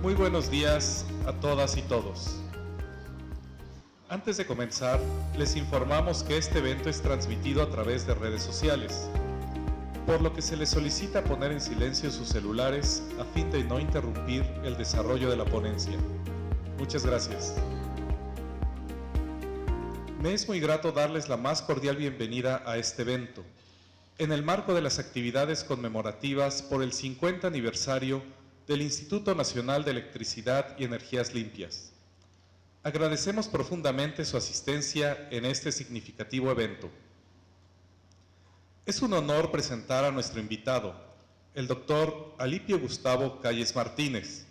Muy buenos días a todas y todos. Antes de comenzar, les informamos que este evento es transmitido a través de redes sociales, por lo que se les solicita poner en silencio sus celulares a fin de no interrumpir el desarrollo de la ponencia. Muchas gracias. Me es muy grato darles la más cordial bienvenida a este evento, en el marco de las actividades conmemorativas por el 50 aniversario del Instituto Nacional de Electricidad y Energías Limpias. Agradecemos profundamente su asistencia en este significativo evento. Es un honor presentar a nuestro invitado, el doctor Alipio Gustavo Calles Martínez,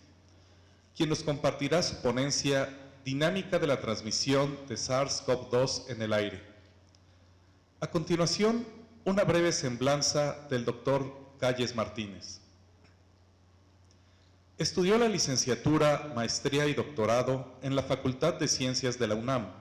quien nos compartirá su ponencia Dinámica de la transmisión de SARS-CoV-2 en el aire. A continuación, una breve semblanza del doctor Calles Martínez. Estudió la licenciatura, maestría y doctorado en la Facultad de Ciencias de la UNAM.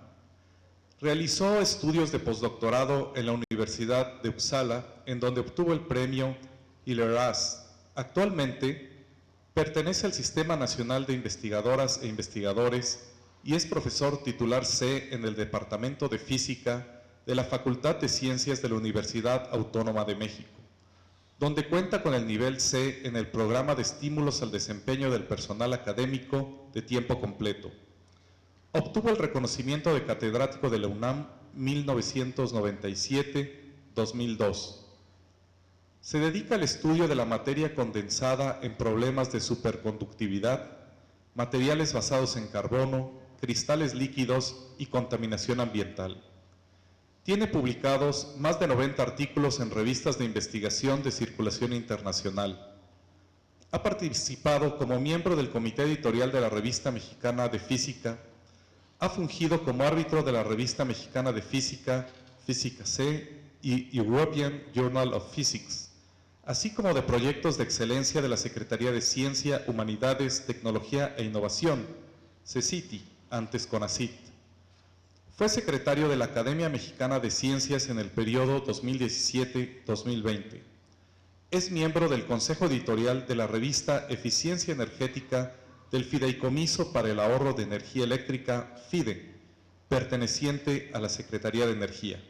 Realizó estudios de postdoctorado en la Universidad de Uppsala, en donde obtuvo el premio Hilleras. Actualmente pertenece al Sistema Nacional de Investigadoras e Investigadores y es profesor titular C en el Departamento de Física de la Facultad de Ciencias de la Universidad Autónoma de México, donde cuenta con el nivel C en el Programa de Estímulos al Desempeño del Personal Académico de Tiempo Completo. Obtuvo el reconocimiento de catedrático de la UNAM 1997-2002. Se dedica al estudio de la materia condensada en problemas de superconductividad, materiales basados en carbono, cristales líquidos y contaminación ambiental. Tiene publicados más de 90 artículos en revistas de investigación de circulación internacional. Ha participado como miembro del comité editorial de la Revista Mexicana de Física. Ha fungido como árbitro de la Revista Mexicana de Física, Física C y European Journal of Physics, así como de proyectos de excelencia de la Secretaría de Ciencia, Humanidades, Tecnología e Innovación, CECITI, antes CONACYT. Fue secretario de la Academia Mexicana de Ciencias en el periodo 2017-2020. Es miembro del Consejo Editorial de la revista Eficiencia Energética del Fideicomiso para el Ahorro de Energía Eléctrica, FIDE, perteneciente a la Secretaría de Energía.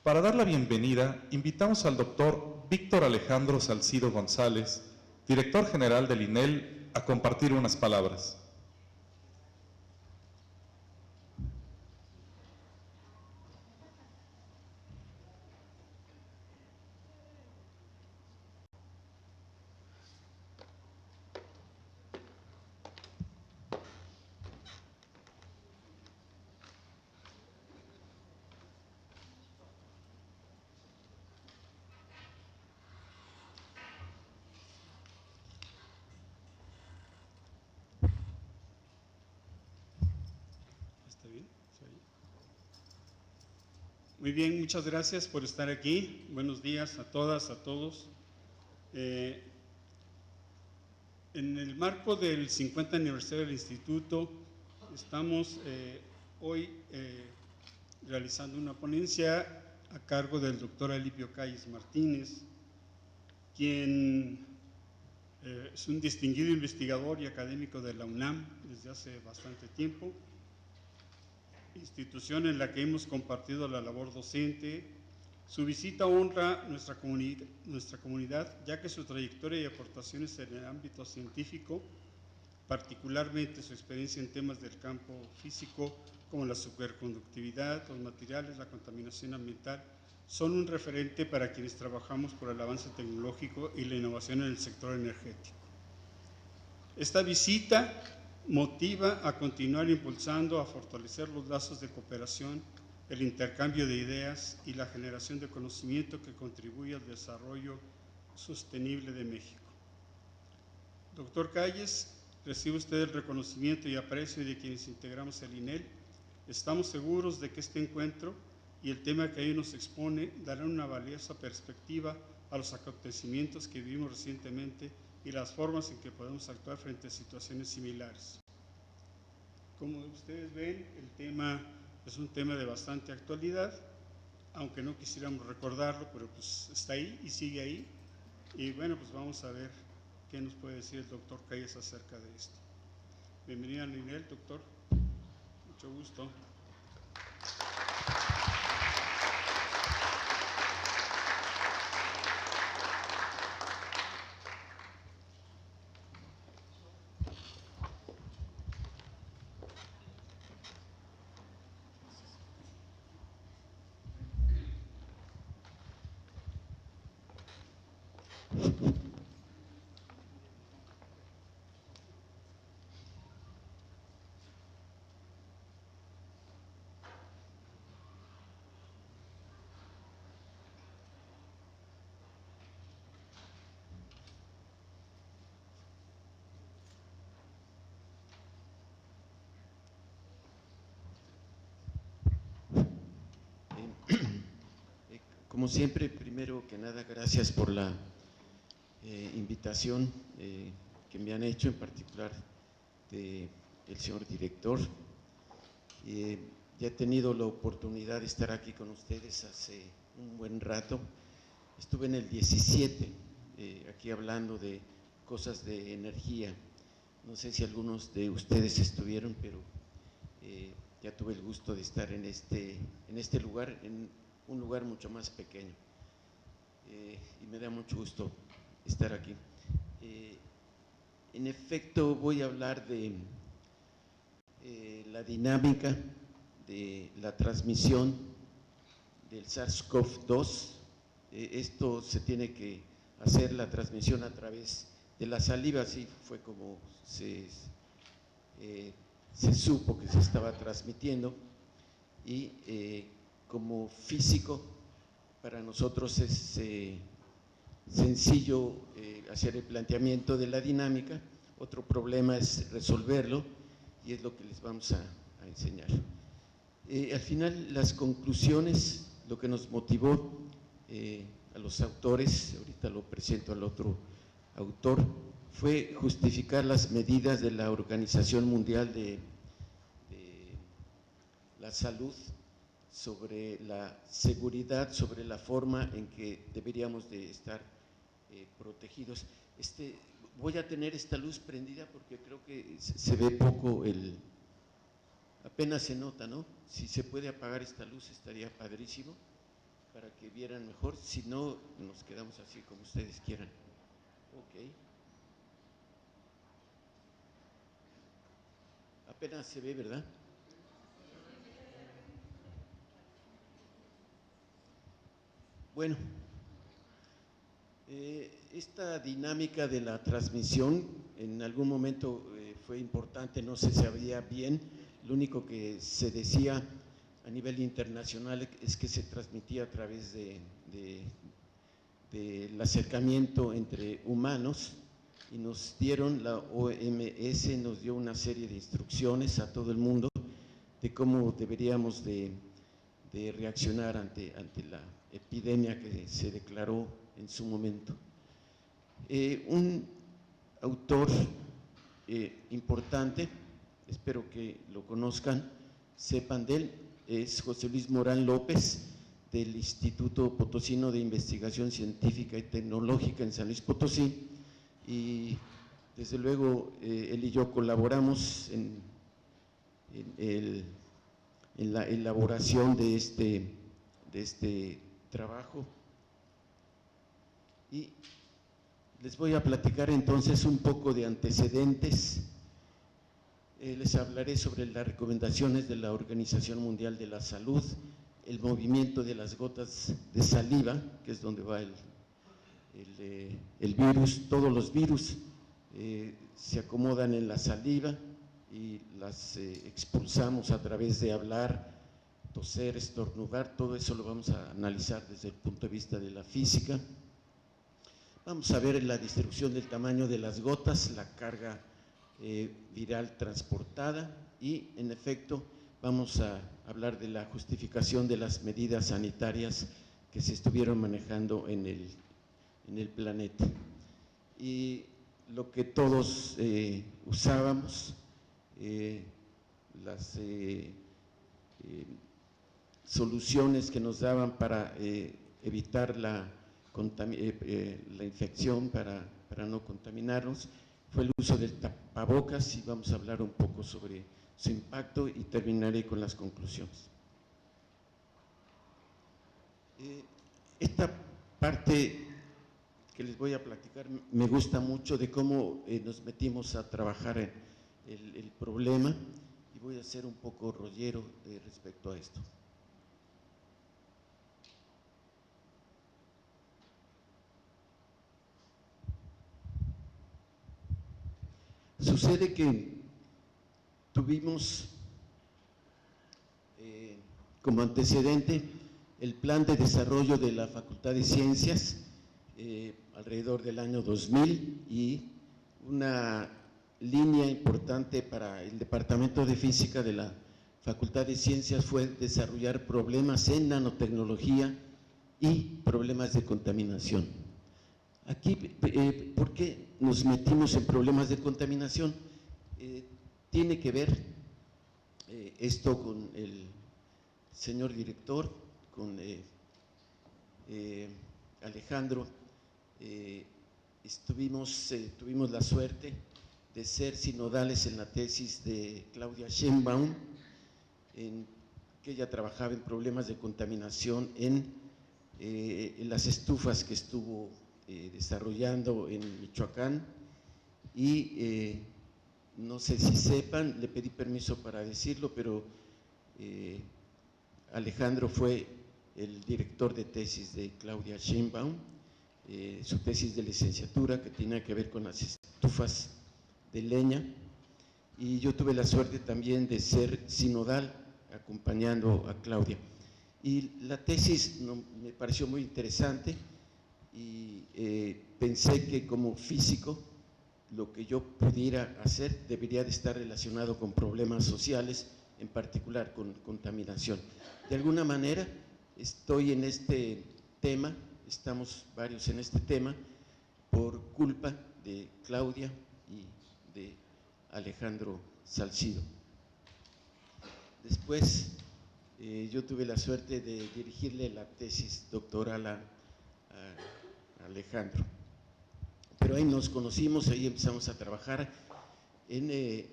Para dar la bienvenida, invitamos al doctor Víctor Alejandro Salcido González, director general del INEL, a compartir unas palabras. Muy bien, muchas gracias por estar aquí. Buenos días a todas, a todos. En el marco del 50 aniversario del Instituto, estamos hoy realizando una ponencia a cargo del doctor Alipio Calles Martínez, quien es un distinguido investigador y académico de la UNAM desde hace bastante tiempo, institución en la que hemos compartido la labor docente. Su visita honra nuestra comunidad, ya que su trayectoria y aportaciones en el ámbito científico, particularmente su experiencia en temas del campo físico, como la superconductividad, los materiales, la contaminación ambiental, son un referente para quienes trabajamos por el avance tecnológico y la innovación en el sector energético. Esta visita motiva a continuar impulsando, a fortalecer los lazos de cooperación, el intercambio de ideas y la generación de conocimiento que contribuye al desarrollo sostenible de México. Doctor Calles, recibe usted el reconocimiento y aprecio de quienes integramos el INEL. Estamos seguros de que este encuentro y el tema que ahí nos expone darán una valiosa perspectiva a los acontecimientos que vivimos recientemente y las formas en que podemos actuar frente a situaciones similares. Como ustedes ven, el tema es un tema de bastante actualidad, aunque no quisiéramos recordarlo, pero pues está ahí y sigue ahí. Y bueno, pues vamos a ver qué nos puede decir el doctor Calles acerca de esto. Bienvenida, Ninel, doctor. Mucho gusto. Como siempre, primero que nada, gracias por la invitación que me han hecho, en particular del señor director. Ya he tenido la oportunidad de estar aquí con ustedes hace un buen rato. Estuve en el 17, aquí hablando de cosas de energía. No sé si algunos de ustedes estuvieron, pero ya tuve el gusto de estar en este lugar, en un lugar mucho más pequeño, y me da mucho gusto estar aquí. En efecto, voy a hablar de la dinámica de la transmisión del SARS-CoV-2. Esto se tiene que hacer la transmisión a través de la saliva, así fue como se supo que se estaba transmitiendo, y como físico para nosotros es sencillo hacer el planteamiento de la dinámica. Otro problema es resolverlo, y es lo que les vamos a enseñar. Al final, las conclusiones, lo que nos motivó a los autores, ahorita lo presento al otro autor, fue justificar las medidas de la Organización Mundial de la Salud sobre la seguridad, sobre la forma en que deberíamos de estar protegidos. Voy a tener esta luz prendida porque creo que se ve poco, apenas se nota, ¿no? Si se puede apagar esta luz estaría padrísimo para que vieran mejor, si no nos quedamos así como ustedes quieran. Ok. Apenas se ve, ¿verdad? Bueno, esta dinámica de la transmisión en algún momento fue importante, no se sabía bien. Lo único que se decía a nivel internacional es que se transmitía a través del acercamiento entre humanos, y nos dieron, la OMS nos dio una serie de instrucciones a todo el mundo de cómo deberíamos de reaccionar ante la epidemia que se declaró en su momento. Un autor importante, espero que lo conozcan, sepan de él, es José Luis Morán López, del Instituto Potosino de Investigación Científica y Tecnológica en San Luis Potosí, y desde luego él y yo colaboramos en la elaboración de este trabajo. Y les voy a platicar entonces un poco de antecedentes. Les hablaré sobre las recomendaciones de la Organización Mundial de la Salud, el movimiento de las gotas de saliva, que es donde va el virus. Todos los virus se acomodan en la saliva y las expulsamos a través de hablar, toser, estornudar. Todo eso lo vamos a analizar desde el punto de vista de la física. Vamos a ver la distribución del tamaño de las gotas, la carga viral transportada, y en efecto vamos a hablar de la justificación de las medidas sanitarias que se estuvieron manejando en el planeta. Y lo que todos usábamos, las soluciones que nos daban para evitar la infección, para para no contaminarnos, fue el uso del tapabocas, y vamos a hablar un poco sobre su impacto y terminaré con las conclusiones. Esta parte que les voy a platicar me gusta mucho, de cómo nos metimos a trabajar en el problema, y voy a ser un poco rollero respecto a esto. Sucede que tuvimos como antecedente el plan de desarrollo de la Facultad de Ciencias alrededor del año 2000, y una línea importante para el Departamento de Física de la Facultad de Ciencias fue desarrollar problemas en nanotecnología y problemas de contaminación. Aquí, ¿por qué nos metimos en problemas de contaminación? Tiene que ver esto con el señor director, con Alejandro. Tuvimos la suerte de ser sinodales en la tesis de Claudia Sheinbaum, que ella trabajaba en problemas de contaminación en las estufas que estuvo desarrollando en Michoacán, y no sé si sepan, le pedí permiso para decirlo, pero Alejandro fue el director de tesis de Claudia Sheinbaum, su tesis de licenciatura, que tenía que ver con las estufas de leña, y yo tuve la suerte también de ser sinodal acompañando a Claudia. Y la tesis me pareció muy interesante, y pensé que como físico lo que yo pudiera hacer debería de estar relacionado con problemas sociales, en particular con contaminación. De alguna manera estoy en este tema, estamos varios en este tema, por culpa de Claudia y de Alejandro Salcido. Después yo tuve la suerte de dirigirle la tesis doctoral a Alejandro, pero ahí nos conocimos, ahí empezamos a trabajar en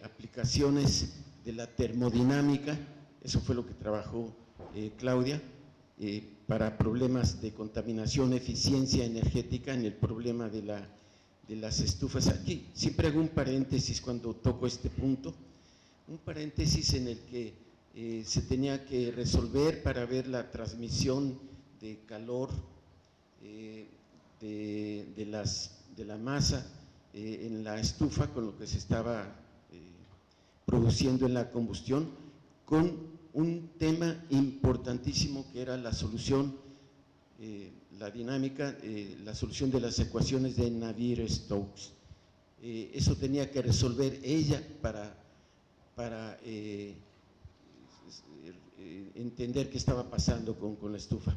aplicaciones de la termodinámica. Eso fue lo que trabajó Claudia, para problemas de contaminación, eficiencia energética en el problema de las estufas. Aquí siempre hago un paréntesis cuando toco este punto, un paréntesis en el que se tenía que resolver para ver la transmisión de calor de la masa en la estufa, con lo que se estaba produciendo en la combustión, con un tema importantísimo que era la solución, la dinámica, la solución de las ecuaciones de Navier-Stokes. Eso tenía que resolver ella para entender qué estaba pasando con la estufa.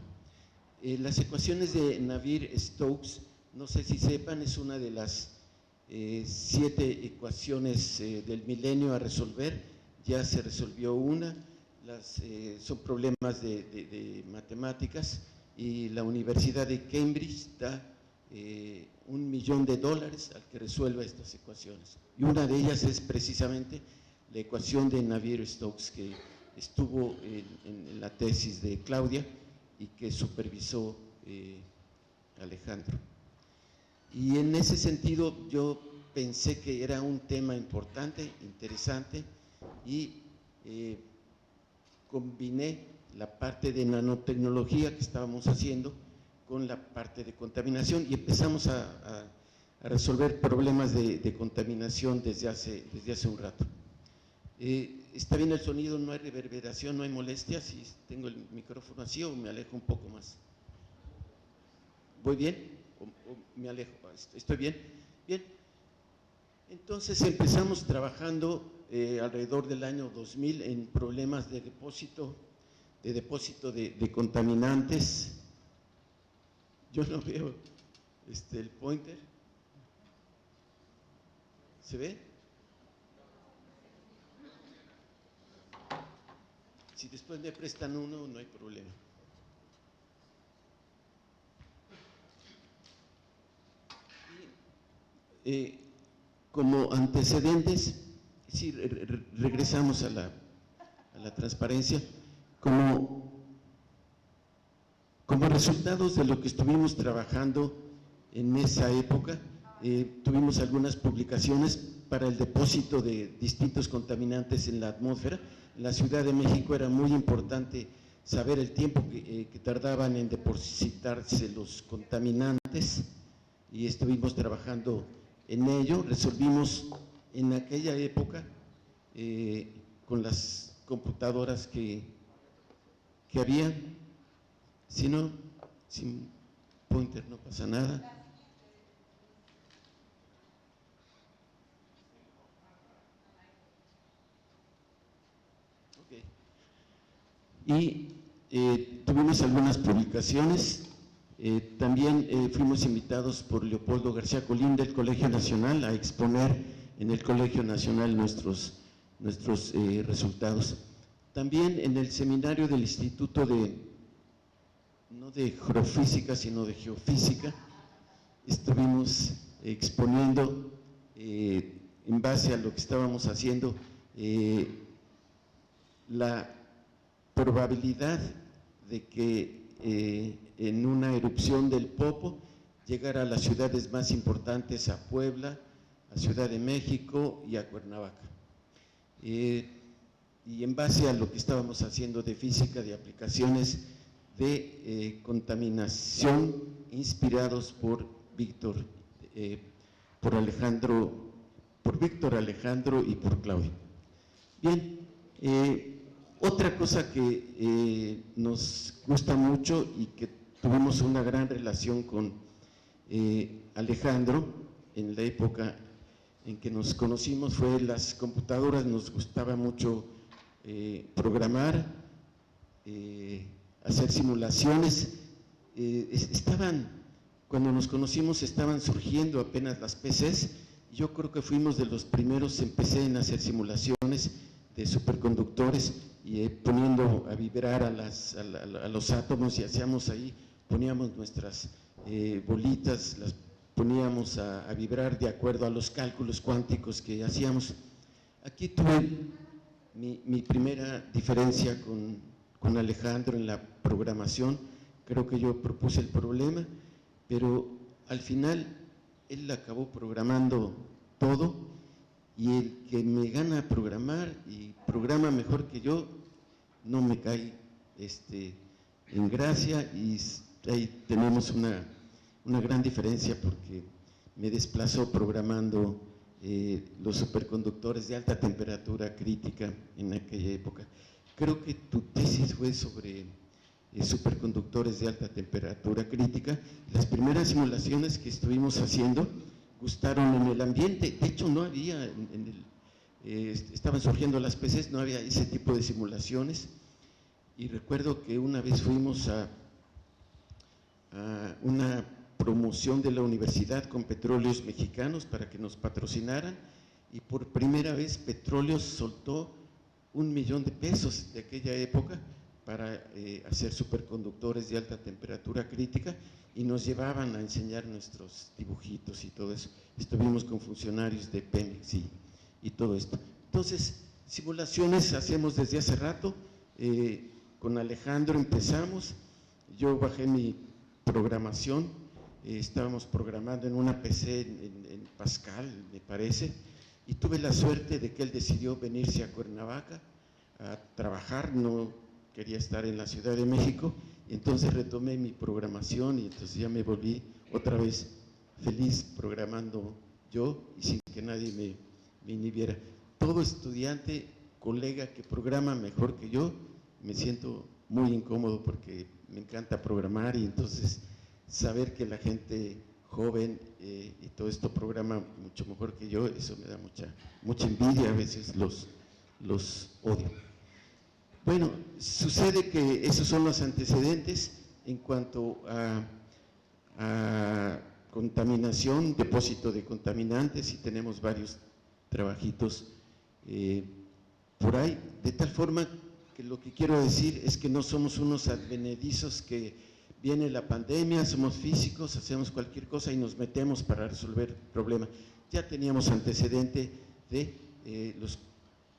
Las ecuaciones de Navier-Stokes, no sé si sepan, es una de las 7 ecuaciones del milenio a resolver. Ya se resolvió una, son problemas de matemáticas, y la Universidad de Cambridge da $1 millón al que resuelva estas ecuaciones, y una de ellas es precisamente la ecuación de Navier-Stokes, que estuvo en la tesis de Claudia y que supervisó Alejandro. Y en ese sentido yo pensé que era un tema importante, interesante, y combiné la parte de nanotecnología que estábamos haciendo con la parte de contaminación, y empezamos a resolver problemas de contaminación desde hace un rato. ¿Está bien el sonido? ¿No hay reverberación? ¿No hay molestia? Si tengo el micrófono así, o me alejo un poco más. ¿Voy bien? ¿O me alejo? ¿Estoy bien? Bien. Entonces empezamos trabajando alrededor del año 2000 en problemas de depósito de contaminantes. Yo no veo el pointer. ¿Se ve? Si después me prestan uno, no hay problema. como antecedentes, si regresamos a la transparencia, como resultados de lo que estuvimos trabajando en esa época, tuvimos algunas publicaciones para el depósito de distintos contaminantes en la atmósfera. En la Ciudad de México era muy importante saber el tiempo que tardaban en depositarse los contaminantes y estuvimos trabajando en ello. Resolvimos en aquella época con las computadoras que había, si no, sin pointer no pasa nada. Y tuvimos algunas publicaciones, también fuimos invitados por Leopoldo García Colín del Colegio Nacional a exponer en el Colegio Nacional nuestros resultados. También en el seminario del Instituto no de Geofísica, sino de Geofísica, estuvimos exponiendo en base a lo que estábamos haciendo la probabilidad de que en una erupción del Popo llegara a las ciudades más importantes, a Puebla, a Ciudad de México y a Cuernavaca. Y en base a lo que estábamos haciendo de física, de aplicaciones de contaminación, inspirados por Víctor Alejandro y por Claudio. Bien, otra cosa que nos gusta mucho y que tuvimos una gran relación con Alejandro en la época en que nos conocimos fue las computadoras. Nos gustaba mucho programar, hacer simulaciones. Cuando nos conocimos estaban surgiendo apenas las PCs. Yo creo que fuimos de los primeros en PC en hacer simulaciones de superconductores y poniendo a vibrar a los átomos, y hacíamos ahí, poníamos nuestras bolitas, las poníamos a vibrar de acuerdo a los cálculos cuánticos que hacíamos. Aquí tuve mi primera diferencia con Alejandro en la programación. Creo que yo propuse el problema, pero al final él acabó programando todo, y el que me gana a programar y programa mejor que yo no me cae en gracia, y ahí tenemos una gran diferencia porque me desplazó programando los superconductores de alta temperatura crítica en aquella época. Creo que tu tesis fue sobre superconductores de alta temperatura crítica. Las primeras simulaciones que estuvimos haciendo gustaron en el ambiente. De hecho, no había, estaban surgiendo las PCs, no había ese tipo de simulaciones. Y recuerdo que una vez fuimos a una promoción de la universidad con Petróleos Mexicanos para que nos patrocinaran, y por primera vez Petróleos soltó $1,000,000 de aquella época para hacer superconductores de alta temperatura crítica, y nos llevaban a enseñar nuestros dibujitos y todo eso. Estuvimos con funcionarios de Pemex y todo esto. Entonces, simulaciones hacemos desde hace rato. Con Alejandro empezamos, yo bajé mi programación, estábamos programando en una PC en Pascal, me parece, y tuve la suerte de que él decidió venirse a Cuernavaca a trabajar, no quería estar en la Ciudad de México, y entonces retomé mi programación, y entonces ya me volví otra vez feliz programando yo y sin que nadie me inhibiera. Todo estudiante, colega que programa mejor que yo, me siento muy incómodo porque me encanta programar, y entonces saber que la gente joven y todo esto programa mucho mejor que yo, eso me da mucha envidia, a veces los odio. Bueno, sucede que esos son los antecedentes en cuanto a contaminación, depósito de contaminantes, y tenemos varios trabajitos por ahí, de tal forma que lo que quiero decir es que no somos unos advenedizos que viene la pandemia, somos físicos, hacemos cualquier cosa y nos metemos para resolver el problema. Ya teníamos antecedente de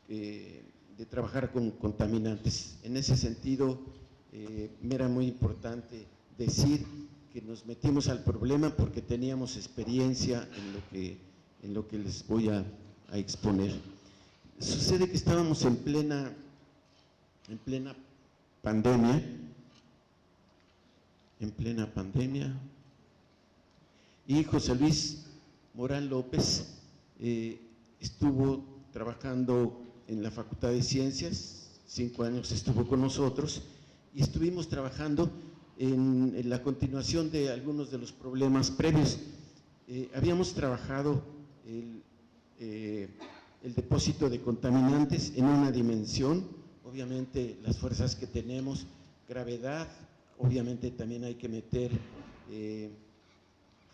de trabajar con contaminantes. En ese sentido, me era muy importante decir que nos metimos al problema porque teníamos experiencia en lo que les voy a exponer. Sucede que estábamos en plena pandemia, y José Luis Morán López estuvo trabajando en la Facultad de Ciencias, 5 años estuvo con nosotros y estuvimos trabajando en la continuación de algunos de los problemas previos. Habíamos trabajado el depósito de contaminantes en una dimensión, obviamente las fuerzas que tenemos, gravedad, obviamente también hay que meter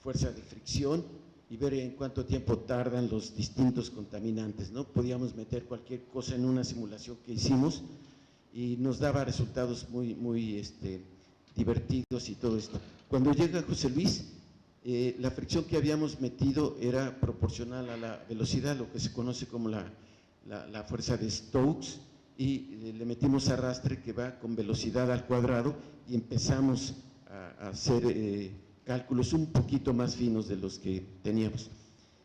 fuerza de fricción y ver en cuánto tiempo tardan los distintos contaminantes, ¿no? Podíamos meter cualquier cosa en una simulación que hicimos y nos daba resultados muy divertidos y todo esto. Cuando llega José Luis, la fricción que habíamos metido era proporcional a la velocidad, lo que se conoce como la fuerza de Stokes, y le metimos arrastre que va con velocidad al cuadrado y empezamos a hacer cálculos un poquito más finos de los que teníamos.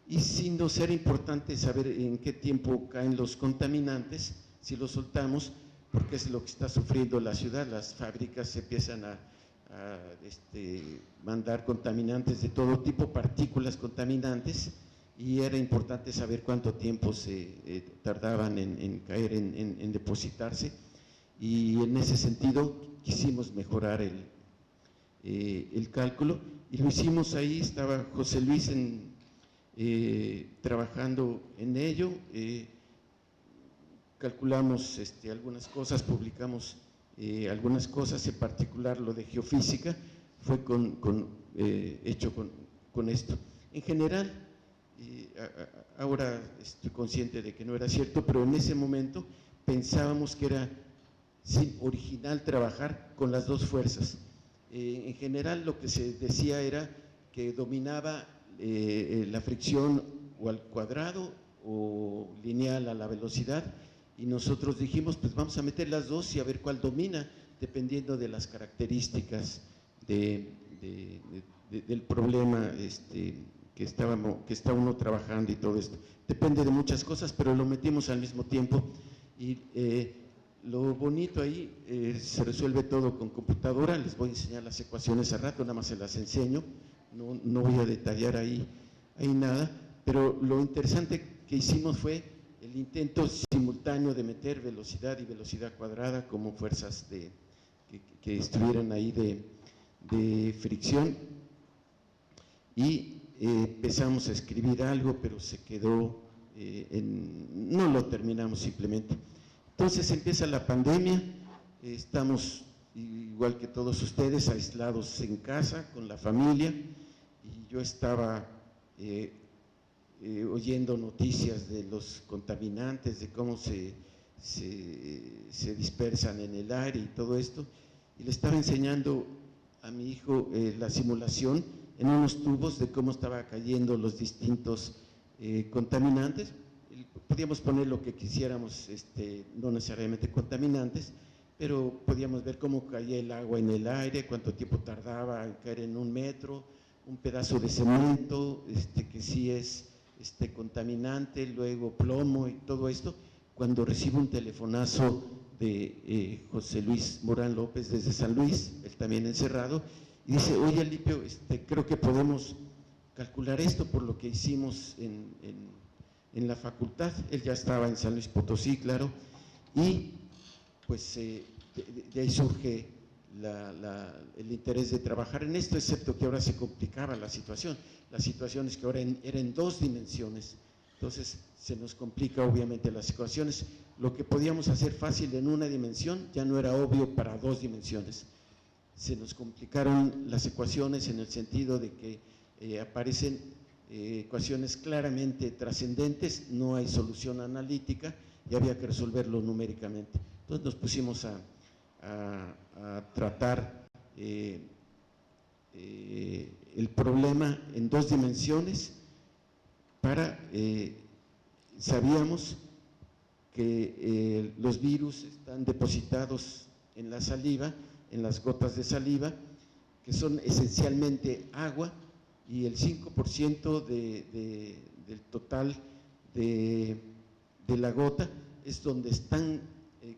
Y sin ser importante saber en qué tiempo caen los contaminantes, si los soltamos, porque es lo que está sufriendo la ciudad, las fábricas se empiezan a mandar contaminantes de todo tipo, partículas contaminantes, y era importante saber cuánto tiempo se tardaban en caer, en depositarse, y en ese sentido quisimos mejorar el cálculo, y lo hicimos ahí. Estaba José Luis trabajando en ello, calculamos algunas cosas, publicamos algunas cosas, en particular lo de geofísica, fue hecho con esto. En general, ahora estoy consciente de que no era cierto, pero en ese momento pensábamos que era original trabajar con las dos fuerzas. En general lo que se decía era que dominaba la fricción o al cuadrado o lineal a la velocidad, y nosotros dijimos, pues vamos a meter las dos y a ver cuál domina, dependiendo de las características del problema que está uno trabajando y todo esto. Depende de muchas cosas, pero lo metimos al mismo tiempo, y lo bonito ahí, se resuelve todo con computadora. Les voy a enseñar las ecuaciones a rato, nada más se las enseño, no voy a detallar ahí nada, pero lo interesante que hicimos fue el intento simultáneo de meter velocidad y velocidad cuadrada como fuerzas que estuvieran ahí de fricción, y empezamos a escribir algo, pero se quedó, no lo terminamos simplemente. Entonces empieza la pandemia, estamos igual que todos ustedes aislados en casa con la familia, y yo estaba oyendo noticias de los contaminantes, de cómo se dispersan en el aire y todo esto, y le estaba enseñando a mi hijo la simulación en unos tubos de cómo estaba cayendo los distintos contaminantes. Podíamos poner lo que quisiéramos, no necesariamente contaminantes, pero podíamos ver cómo caía el agua en el aire, cuánto tiempo tardaba en caer en 1 metro, un pedazo de cemento, que sí es contaminante, luego plomo y todo esto. Cuando recibo un telefonazo de José Luis Morán López desde San Luis, él también encerrado, y dice, oye Alipio, creo que podemos calcular esto por lo que hicimos en la facultad. Él ya estaba en San Luis Potosí, claro, y pues de ahí surge el interés de trabajar en esto, excepto que ahora se complicaba la situación. La situación es que ahora era en 2 dimensiones, entonces se nos complica obviamente las ecuaciones. Lo que podíamos hacer fácil en una dimensión ya no era obvio para 2 dimensiones. Se nos complicaron las ecuaciones en el sentido de que aparecen ecuaciones claramente trascendentes, no hay solución analítica y había que resolverlo numéricamente. Entonces nos pusimos a tratar el problema en dos dimensiones. Sabíamos que los virus están depositados en la saliva, en las gotas de saliva, que son esencialmente agua, y el 5% del total de la gota es donde están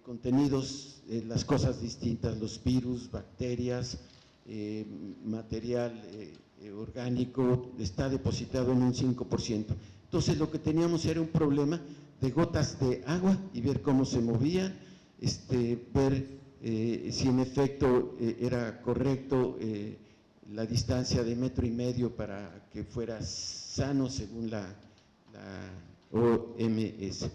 contenidos las cosas distintas, los virus, bacterias, material orgánico, está depositado en un 5%. Entonces lo que teníamos era un problema de gotas de agua y ver cómo se movían, ver si en efecto era correcto la distancia de 1,5 metros para que fuera sano según la OMS.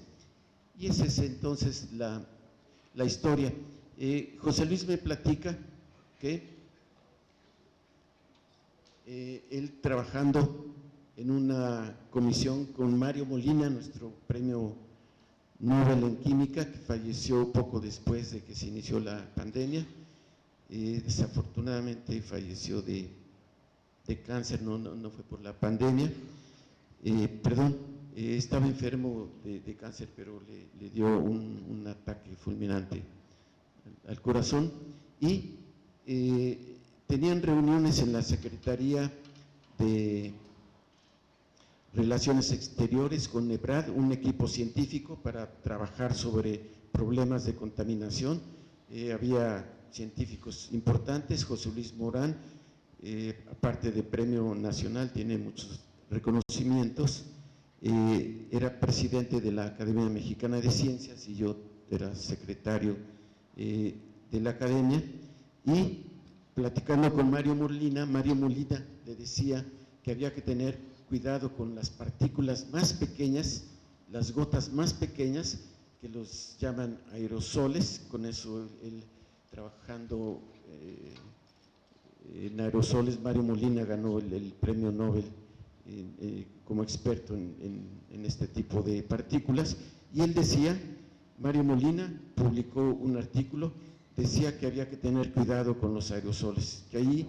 Y esa es entonces la historia. José Luis me platica que él trabajando en una comisión con Mario Molina, nuestro premio Nobel en Química, que falleció poco después de que se inició la pandemia, desafortunadamente falleció de cáncer, no fue por la pandemia, estaba enfermo de cáncer, pero le dio un ataque fulminante al corazón, y tenían reuniones en la Secretaría de Relaciones Exteriores con NEBRAD, un equipo científico para trabajar sobre problemas de contaminación. Había científicos importantes, José Luis Morán, aparte de premio nacional, tiene muchos reconocimientos, era presidente de la Academia Mexicana de Ciencias y yo era secretario de la Academia, y platicando con Mario Molina le decía que había que tener cuidado con las partículas más pequeñas, las gotas más pequeñas, que los llaman aerosoles. Con eso él trabajando en aerosoles, Mario Molina ganó el premio Nobel como experto en este tipo de partículas. Y él decía, Mario Molina publicó un artículo, decía que había que tener cuidado con los aerosoles, que ahí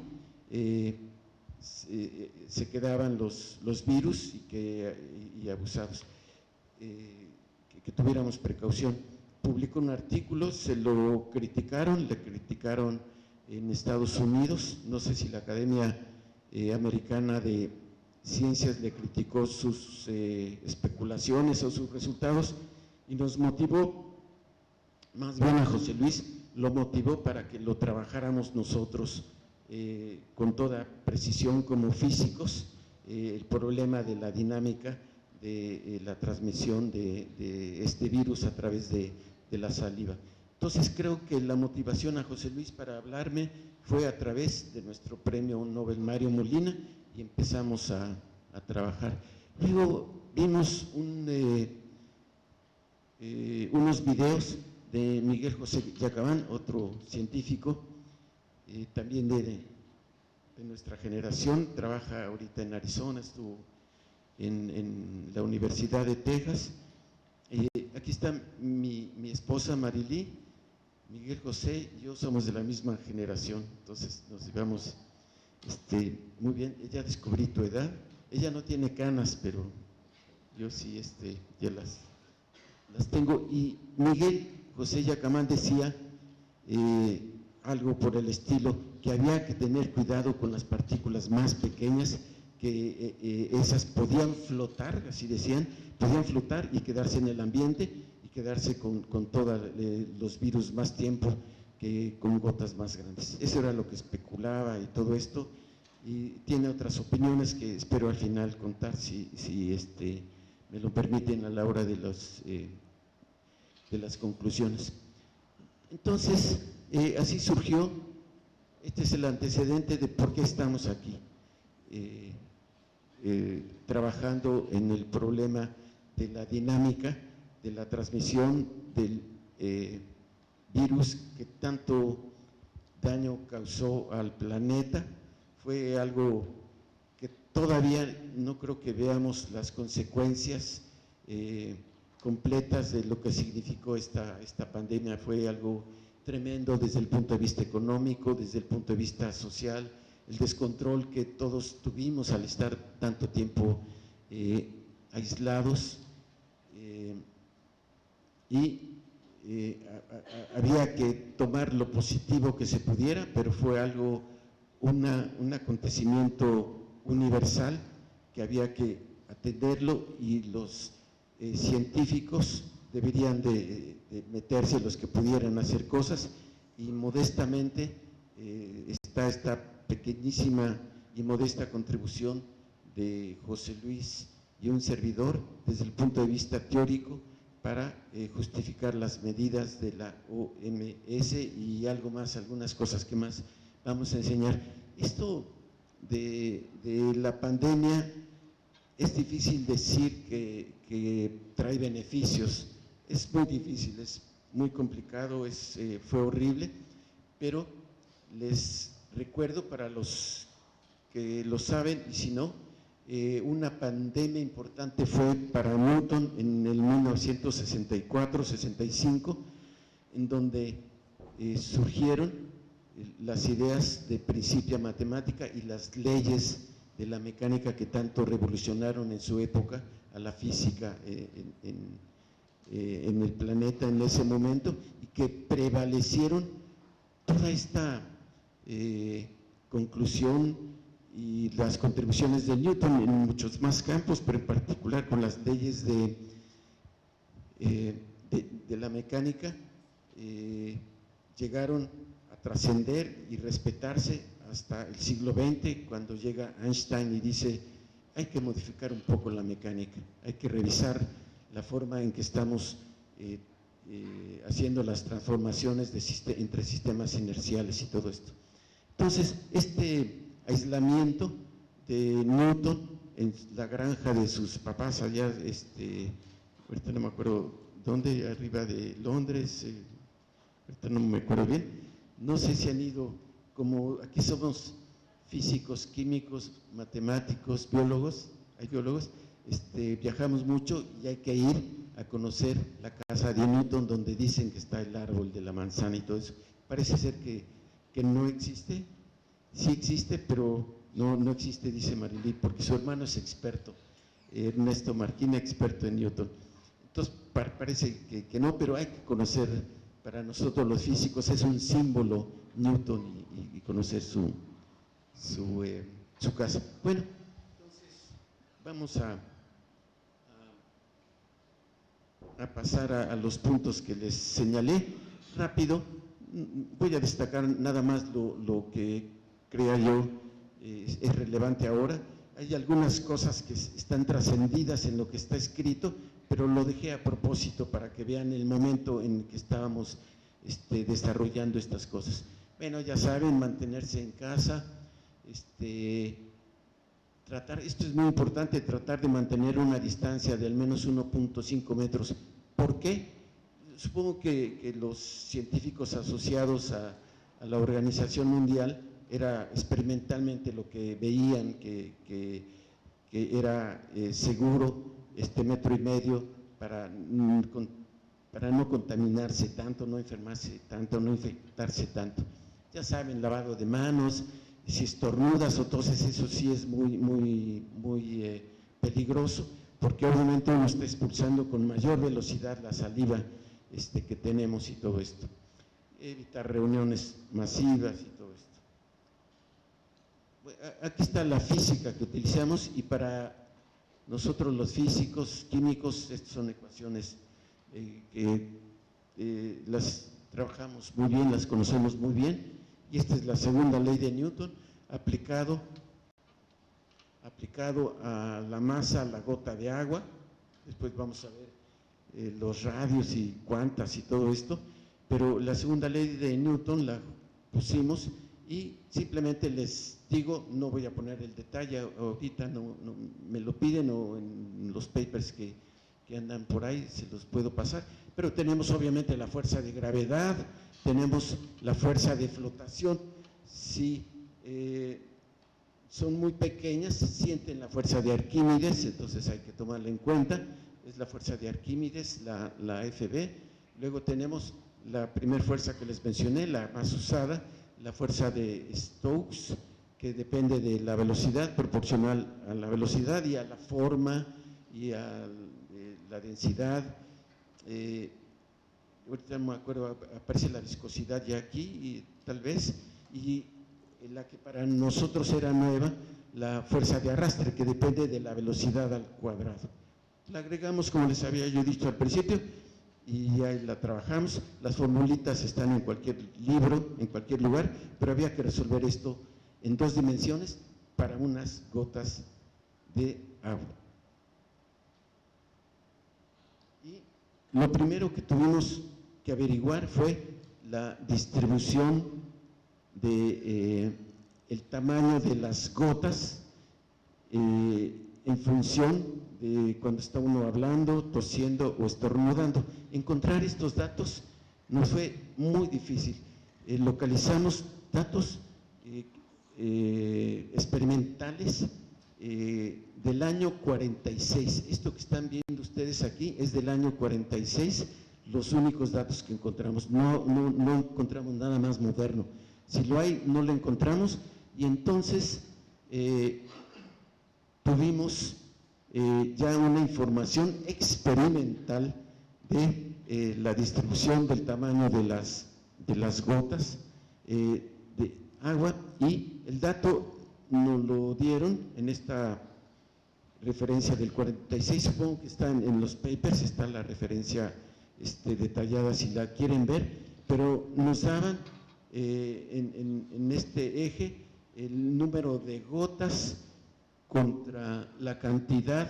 se quedaban los virus y abusados, que tuviéramos precaución. Publicó un artículo, se lo criticaron, le criticaron en Estados Unidos, no sé si la Academia Americana de Ciencias le criticó sus especulaciones o sus resultados, y nos motivó, más bien a José Luis, lo motivó para que lo trabajáramos nosotros con toda precisión como físicos, el problema de la dinámica de la transmisión de este virus a través de la saliva. Entonces creo que la motivación a José Luis para hablarme fue a través de nuestro premio Nobel Mario Molina, y empezamos a trabajar. Luego vimos unos videos de Miguel José Yacabán, otro científico, también de nuestra generación, trabaja ahorita en Arizona, estuvo en la Universidad de Texas. Aquí está mi esposa Marilí, Miguel José y yo somos de la misma generación, entonces nos llevamos muy bien. Ella descubrí tu edad, ella no tiene canas, pero yo sí ya las tengo. Y Miguel José Yacamán decía algo por el estilo, que había que tener cuidado con las partículas más pequeñas, que esas podían flotar, así decían, podían flotar y quedarse en el ambiente y quedarse con todos los virus más tiempo que con gotas más grandes. Eso era lo que especulaba y todo esto, y tiene otras opiniones que espero al final contar, si me lo permiten, a la hora de las conclusiones. Entonces, así surgió, este es el antecedente de por qué estamos aquí, trabajando en el problema de la dinámica, de la transmisión del virus que tanto daño causó al planeta. Fue algo que todavía no creo que veamos las consecuencias completas de lo que significó esta pandemia. Fue algo tremendo desde el punto de vista económico, desde el punto de vista social, el descontrol que todos tuvimos al estar tanto tiempo aislados, había que tomar lo positivo que se pudiera, pero fue algo, un acontecimiento universal que había que atenderlo, y los científicos deberían de meterse, los que pudieran hacer cosas, y modestamente está esta pequeñísima y modesta contribución de José Luis y un servidor desde el punto de vista teórico para justificar las medidas de la OMS y algo más, algunas cosas que más vamos a enseñar. Esto de la pandemia es difícil decir que trae beneficios, es muy difícil, es muy complicado, fue horrible, pero les recuerdo para los que lo saben, y si no, una pandemia importante fue para Newton en el 1964-65, en donde surgieron las ideas de principia matemática y las leyes de la mecánica que tanto revolucionaron en su época a la física en el planeta en ese momento, y que prevalecieron toda esta conclusión y las contribuciones de Newton en muchos más campos, pero en particular con las leyes de la mecánica, llegaron a trascender y respetarse hasta el siglo XX, cuando llega Einstein y dice: hay que modificar un poco la mecánica, hay que revisar la forma en que estamos haciendo las transformaciones entre sistemas inerciales y todo esto. Entonces, este aislamiento de Newton en la granja de sus papás allá, ahorita no me acuerdo dónde, arriba de Londres, ahorita no me acuerdo bien, no sé si han ido, como aquí somos físicos, químicos, matemáticos, biólogos, hay biólogos, viajamos mucho y hay que ir a conocer la casa de Newton, donde dicen que está el árbol de la manzana y todo eso. Parece ser que no existe. Sí existe, pero no existe, dice Marilí, porque su hermano es experto, Ernesto Marquina, experto en Newton. Entonces parece que no, pero hay que conocer, para nosotros los físicos es un símbolo Newton, y conocer su casa. Bueno, entonces vamos a pasar a los puntos que les señalé rápido. Voy a destacar nada más lo que crea yo es relevante ahora. Hay algunas cosas que están trascendidas en lo que está escrito, pero lo dejé a propósito para que vean el momento en que estábamos desarrollando estas cosas. Bueno, ya saben, mantenerse en casa, esto es muy importante, tratar de mantener una distancia de al menos 1.5 metros. ¿Por qué? Supongo que los científicos asociados a la Organización Mundial era experimentalmente lo que veían que era seguro, 1,5 metros para no contaminarse tanto, no enfermarse tanto, no infectarse tanto. Ya saben, lavado de manos, si estornudas o toses, eso sí es muy peligroso, porque obviamente uno está expulsando con mayor velocidad la saliva que tenemos y todo esto. Evitar reuniones masivas y todo esto. Aquí está la física que utilizamos, y para nosotros los físicos, químicos, estas son ecuaciones que las trabajamos muy bien, las conocemos muy bien, y esta es la segunda ley de Newton aplicado a la masa, a la gota de agua. Después vamos a ver los radios y cuantas y todo esto, pero la segunda ley de Newton la pusimos, y simplemente les digo, no voy a poner el detalle ahorita, no me lo piden, o en los papers que andan por ahí se los puedo pasar, pero tenemos obviamente la fuerza de gravedad, tenemos la fuerza de flotación. Si son muy pequeñas, sienten la fuerza de Arquímedes, entonces hay que tomarla en cuenta, es la fuerza de Arquímedes, la FB. Luego tenemos la primera fuerza que les mencioné, la más usada, la fuerza de Stokes, que depende de la velocidad, proporcional a la velocidad y a la forma y a la densidad. Ahorita no me acuerdo, aparece la viscosidad ya aquí, y tal vez, y la que para nosotros era nueva, la fuerza de arrastre, que depende de la velocidad al cuadrado. La agregamos, como les había yo dicho al principio, y ya la trabajamos. Las formulitas están en cualquier libro, en cualquier lugar, pero había que resolver esto en 2 dimensiones para unas gotas de agua. Y lo primero que tuvimos que averiguar fue la distribución de el tamaño de las gotas en función de cuando está uno hablando, tosiendo o estornudando. Encontrar estos datos nos fue muy difícil. Localizamos datos experimentales del año 46. Esto que están viendo ustedes aquí es del año 46, los únicos datos que encontramos. No encontramos nada más moderno. Si lo hay, no lo encontramos, y entonces tuvimos ya una información experimental de la distribución del tamaño de las gotas de agua, y el dato nos lo dieron en esta referencia del 46, supongo que está en los papers, está la referencia detallada si la quieren ver, pero nos daban en este eje el número de gotas contra la cantidad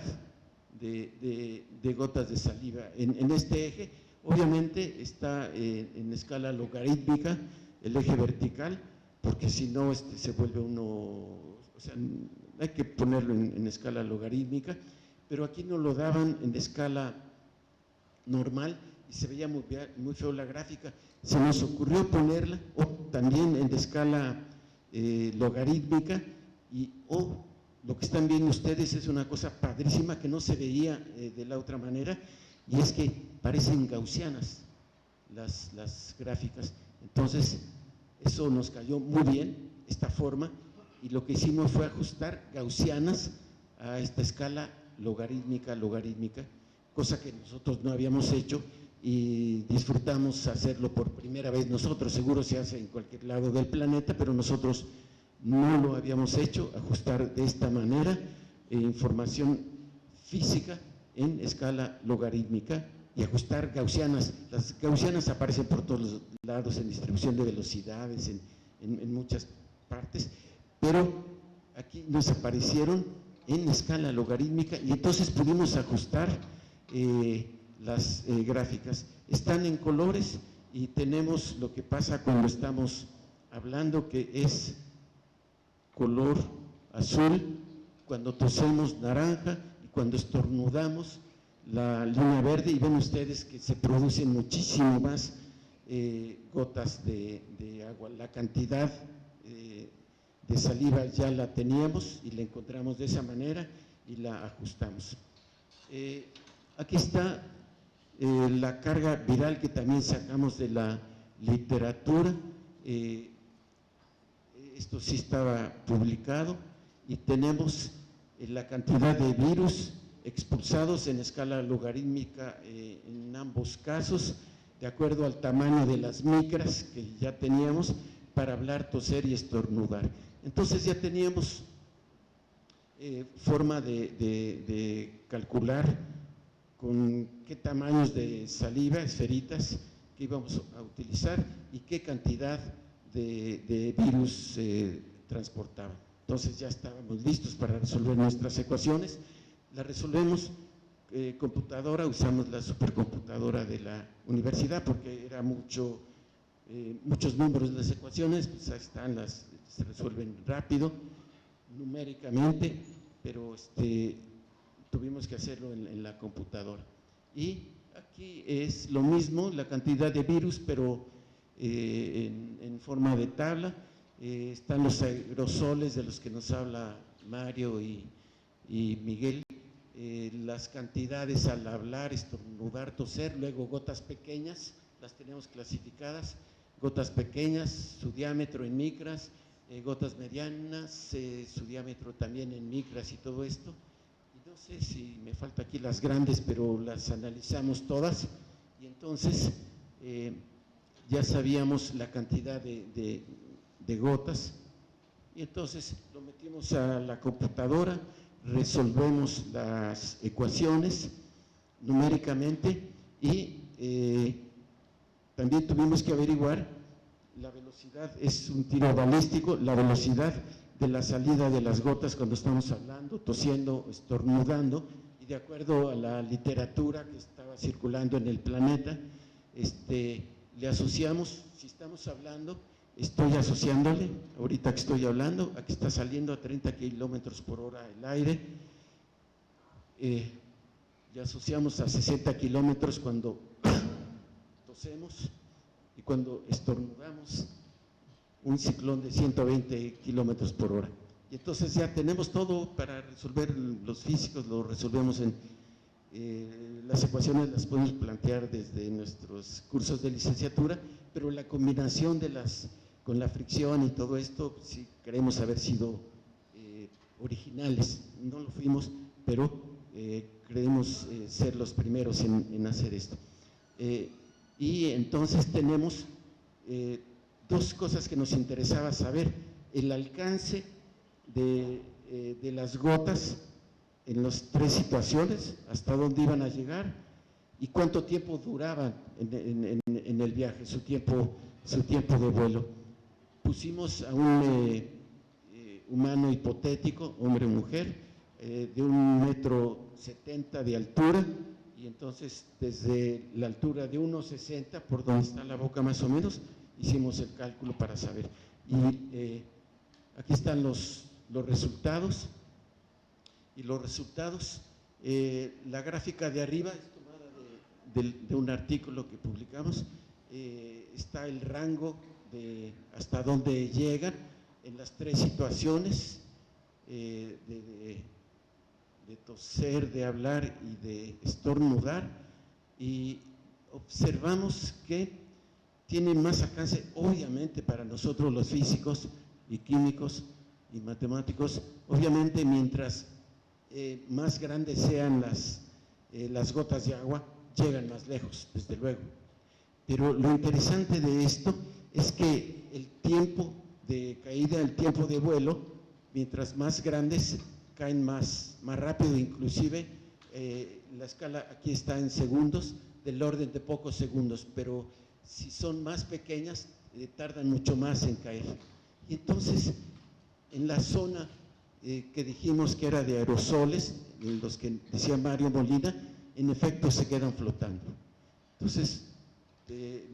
de gotas de saliva. En este eje, obviamente, está en escala logarítmica el eje vertical, porque si no se vuelve uno, o sea, hay que ponerlo en escala logarítmica, pero aquí nos lo daban en escala normal y se veía muy feo la gráfica. Se nos ocurrió ponerla también en escala logarítmica, y lo que están viendo ustedes es una cosa padrísima que no se veía de la otra manera, y es que parecen gaussianas las gráficas. Entonces eso nos cayó muy bien, esta forma, y lo que hicimos fue ajustar gaussianas a esta escala logarítmica, cosa que nosotros no habíamos hecho y disfrutamos hacerlo por primera vez nosotros. Seguro se hace en cualquier lado del planeta, pero nosotros no lo habíamos hecho, ajustar de esta manera información física en escala logarítmica y ajustar gaussianas. Las gaussianas aparecen por todos los lados en distribución de velocidades, en muchas partes, pero aquí nos aparecieron en escala logarítmica, y entonces pudimos ajustar las gráficas. Están en colores, y tenemos lo que pasa cuando estamos hablando, que es color azul, cuando tosemos naranja, y cuando estornudamos la línea verde, y ven ustedes que se producen muchísimo más gotas de agua. La cantidad de saliva ya la teníamos y la encontramos de esa manera y la ajustamos. Aquí está la carga viral, que también sacamos de la literatura. Esto sí estaba publicado, y tenemos la cantidad de virus expulsados en escala logarítmica en ambos casos, de acuerdo al tamaño de las micras que ya teníamos para hablar, toser y estornudar. Entonces ya teníamos forma de calcular con qué tamaños de saliva, esferitas, que íbamos a utilizar y qué cantidad de virus transportaban. Entonces ya estábamos listos para resolver nuestras ecuaciones. Las resolvemos computadora, usamos la supercomputadora de la universidad, porque era muchos números de las ecuaciones, pues ahí están, se resuelven rápido, numéricamente, pero tuvimos que hacerlo en la computadora. Y aquí es lo mismo, la cantidad de virus, pero en forma de tabla. Están los aerosoles de los que nos habla Mario y Miguel, las cantidades al hablar, estornudar, toser, luego gotas pequeñas, las tenemos clasificadas, gotas pequeñas, su diámetro en micras, gotas medianas, su diámetro también en micras y todo esto. Y no sé si me falta aquí las grandes, pero las analizamos todas y entonces ya sabíamos la cantidad de gotas y entonces lo metimos a la computadora, resolvemos las ecuaciones numéricamente y también tuvimos que averiguar la velocidad, es un tiro balístico, la velocidad de la salida de las gotas cuando estamos hablando, tosiendo, estornudando, y de acuerdo a la literatura que estaba circulando en el planeta, le asociamos, si estamos hablando, estoy asociándole, ahorita que estoy hablando, aquí está saliendo a 30 kilómetros por hora el aire, y asociamos a 60 kilómetros cuando tosemos y cuando estornudamos, un ciclón de 120 kilómetros por hora. Y entonces ya tenemos todo para resolver, los físicos lo resolvemos en las ecuaciones, las podemos plantear desde nuestros cursos de licenciatura, pero la combinación de con la fricción y todo esto, sí queremos haber sido originales, no lo fuimos, pero creemos ser los primeros en hacer esto. Y entonces tenemos dos cosas que nos interesaba saber: el alcance de las gotas en las tres situaciones, hasta dónde iban a llegar y cuánto tiempo duraban en el viaje, su tiempo de vuelo. Pusimos a un humano hipotético, hombre o mujer, de 1,70 m de altura, y entonces desde la altura de 1,60 m, por donde está la boca más o menos, hicimos el cálculo para saber. Y aquí están los resultados, y los resultados, la gráfica de arriba es tomada de un artículo que publicamos, está el rango de hasta dónde llegan en las tres situaciones, de toser, de hablar y de estornudar, y observamos que tiene más alcance, obviamente, para nosotros los físicos y químicos y matemáticos, obviamente mientras más grandes sean las gotas de agua, llegan más lejos, desde luego. Pero lo interesante de esto es que el tiempo de caída, el tiempo de vuelo, mientras más grandes, caen más rápido, inclusive la escala aquí está en segundos, del orden de pocos segundos, pero si son más pequeñas, tardan mucho más en caer. Y entonces, en la zona que dijimos que era de aerosoles, los que decía Mario Molina, en efecto se quedan flotando. Entonces,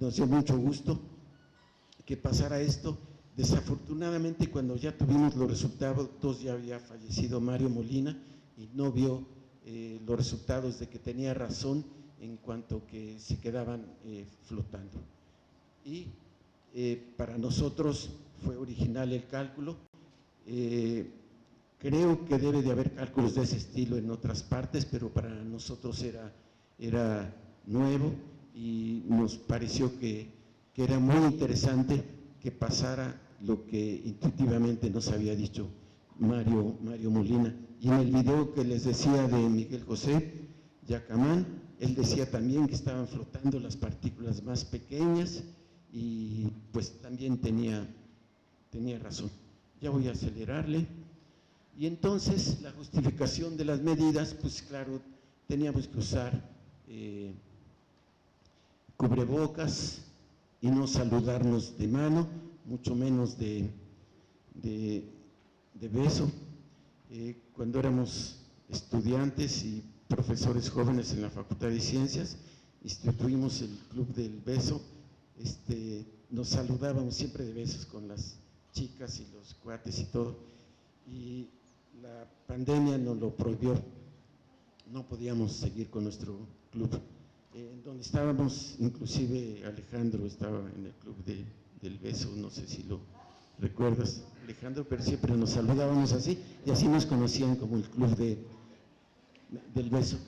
nos dio mucho gusto que pasara esto. Desafortunadamente, cuando ya tuvimos los resultados, ya había fallecido Mario Molina y no vio los resultados de que tenía razón en cuanto que se quedaban flotando. Y para nosotros fue original el cálculo. Creo que debe de haber cálculos de ese estilo en otras partes, pero para nosotros era nuevo y nos pareció que era muy interesante que pasara lo que intuitivamente nos había dicho Mario Molina. Y en el video que les decía de Miguel José Yacamán, él decía también que estaban flotando las partículas más pequeñas y pues también tenía razón. Ya voy a acelerarle. Y entonces la justificación de las medidas, pues claro, teníamos que usar cubrebocas y no saludarnos de mano, mucho menos de beso. Cuando éramos estudiantes y profesores jóvenes en la Facultad de Ciencias, instituimos el Club del Beso, nos saludábamos siempre de besos con las chicas y los cuates y todo, y la pandemia nos lo prohibió, no podíamos seguir con nuestro club. Donde estábamos, inclusive Alejandro estaba en el Club del Beso, no sé si lo recuerdas, Alejandro, pero siempre nos saludábamos así, y así nos conocían como el Club del Beso.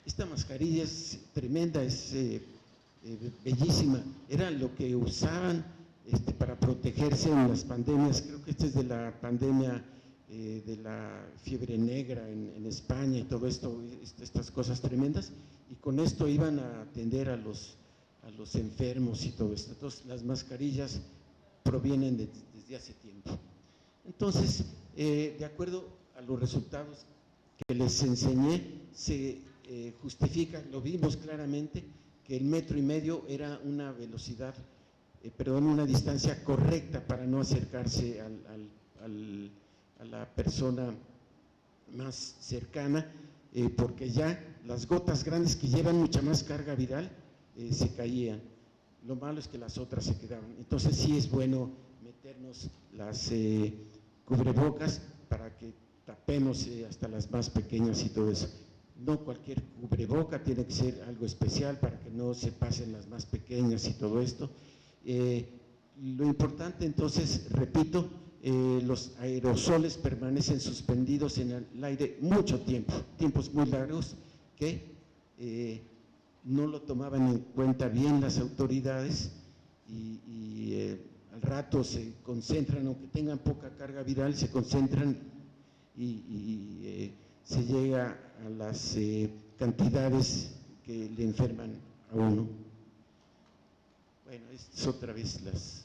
Esta mascarilla es tremenda, es bellísima, era lo que usaban para para protegerse en las pandemias. Creo que esta es de la pandemia de la fiebre negra en España y todo esto, estas cosas tremendas, y con esto iban a atender a los enfermos y todo esto. Entonces las mascarillas provienen desde hace tiempo. Entonces, de acuerdo a los resultados que les enseñé, se justifica, lo vimos claramente, que el 1,5 metros era una velocidad, una distancia correcta para no acercarse a la persona más cercana, porque ya las gotas grandes que llevan mucha más carga viral se caían. Lo malo es que las otras se quedaban. Entonces sí es bueno meternos las cubrebocas para que tapemos hasta las más pequeñas y todo eso. No cualquier cubreboca, tiene que ser algo especial para que no se pasen las más pequeñas y todo esto. Lo importante entonces, repito, los aerosoles permanecen suspendidos en el aire mucho tiempo, tiempos muy largos, que no lo tomaban en cuenta bien las autoridades y al rato se concentran, aunque tengan poca carga viral, se concentran y se llega a las cantidades que le enferman a uno. Bueno, estas otra vez las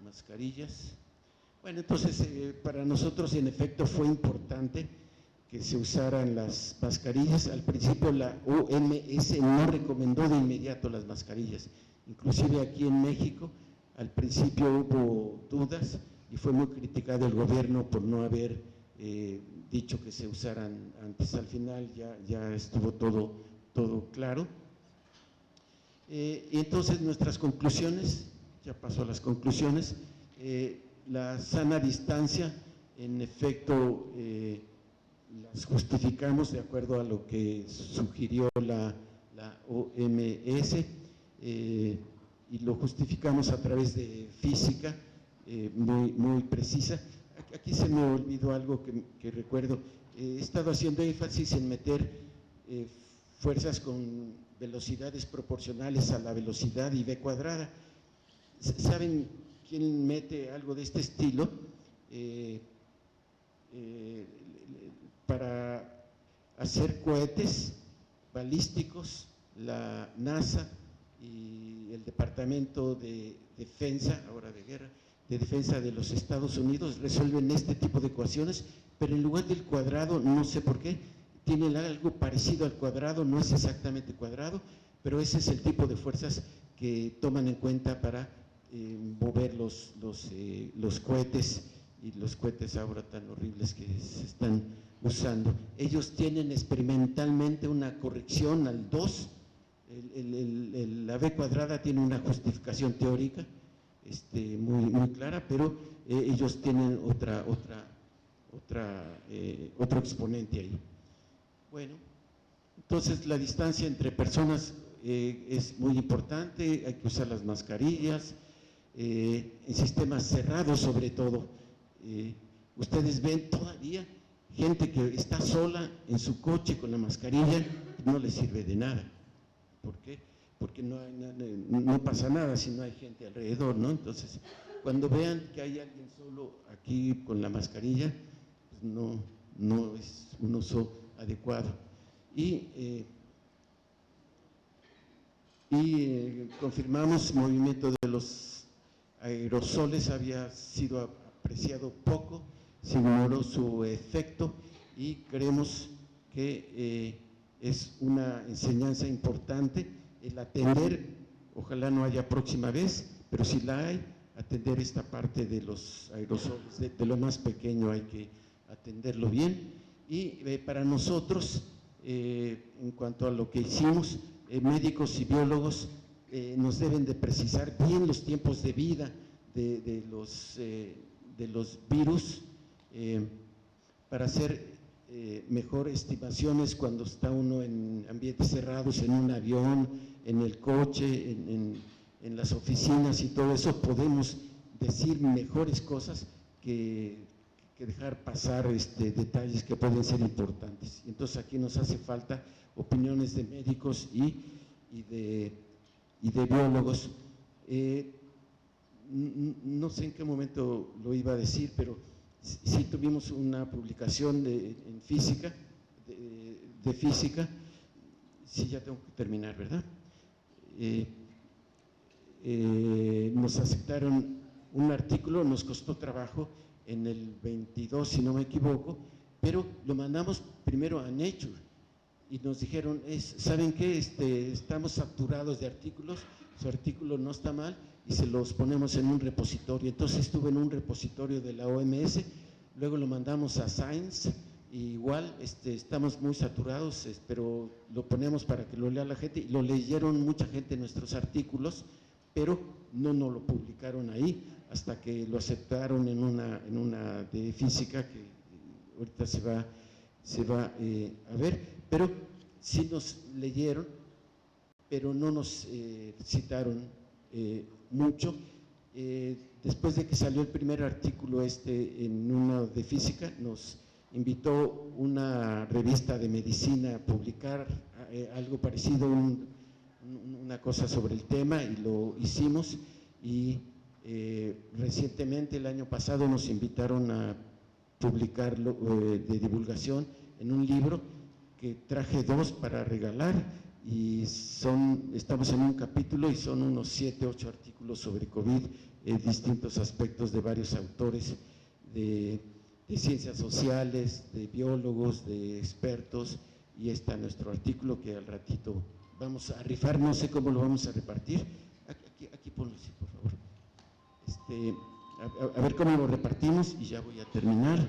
mascarillas. Bueno, entonces para nosotros en efecto fue importante que se usaran las mascarillas. Al principio la OMS no recomendó de inmediato las mascarillas, inclusive aquí en México al principio hubo dudas y fue muy criticado el gobierno por no haber dicho que se usaran antes. Al final ya estuvo todo claro. Y entonces nuestras conclusiones, ya paso a las conclusiones. La sana distancia, en efecto, las justificamos de acuerdo a lo que sugirió la OMS, y lo justificamos a través de física muy precisa. Aquí se me olvidó algo que recuerdo. He estado haciendo énfasis en meter fuerzas con velocidades proporcionales a la velocidad y v cuadrada. ¿Saben quién mete algo de este estilo? Para hacer cohetes balísticos, la NASA y el Departamento de Defensa, ahora de guerra, de Defensa de los Estados Unidos resuelven este tipo de ecuaciones, pero en lugar del cuadrado, no sé por qué, tienen algo parecido al cuadrado, no es exactamente cuadrado, pero ese es el tipo de fuerzas que toman en cuenta para mover los cohetes, y los cohetes ahora tan horribles que se están usando. Ellos tienen experimentalmente una corrección al 2, la v cuadrada tiene una justificación teórica muy clara, pero ellos tienen otro exponente ahí. Bueno, entonces la distancia entre personas es muy importante, hay que usar las mascarillas, en sistemas cerrados sobre todo. Ustedes ven todavía gente que está sola en su coche con la mascarilla, no le sirve de nada. ¿Por qué? Porque no pasa nada si no hay gente alrededor, ¿no? Entonces, cuando vean que hay alguien solo aquí con la mascarilla, pues no es un uso adecuado. Y confirmamos movimiento de los aerosoles, había sido apreciado poco, se ignoró su efecto y creemos que es una enseñanza importante el atender, ojalá no haya próxima vez, pero si la hay, atender esta parte de los aerosoles, de lo más pequeño hay que atenderlo bien. Y para nosotros, en cuanto a lo que hicimos, médicos y biólogos nos deben de precisar bien los tiempos de vida de los virus para hacer mejor estimaciones cuando está uno en ambientes cerrados, en un avión, en el coche, en las oficinas y todo eso, podemos decir mejores cosas que dejar pasar detalles que pueden ser importantes. Entonces aquí nos hace falta opiniones de médicos y de biólogos. no sé en qué momento lo iba a decir, pero sí tuvimos una publicación en física, de física. Sí, ya tengo que terminar, ¿verdad? Nos aceptaron un artículo, nos costó trabajo en el 22, si no me equivoco, pero lo mandamos primero a Nature y nos dijeron, ¿saben qué? Estamos saturados de artículos, su artículo no está mal y se los ponemos en un repositorio. Entonces estuvo en un repositorio de la OMS, luego lo mandamos a Science, y igual estamos muy saturados, pero lo ponemos para que lo lea la gente, y lo leyeron mucha gente nuestros artículos, pero no nos lo publicaron ahí hasta que lo aceptaron en una de física que ahorita se va a ver, pero sí nos leyeron, pero no nos citaron mucho. Después de que salió el primer artículo en uno de física, nos invitó una revista de medicina a publicar algo parecido, una cosa sobre el tema, y lo hicimos. Y recientemente, el año pasado, nos invitaron a publicarlo de divulgación en un libro que traje 2 para regalar, y estamos en un capítulo y son unos 7, 8 artículos sobre COVID, distintos aspectos de varios autores de ciencias sociales, de biólogos, de expertos, y está nuestro artículo que al ratito vamos a rifar, no sé cómo lo vamos a repartir. Aquí ponlo, sí, por favor. A ver cómo lo repartimos y ya voy a terminar.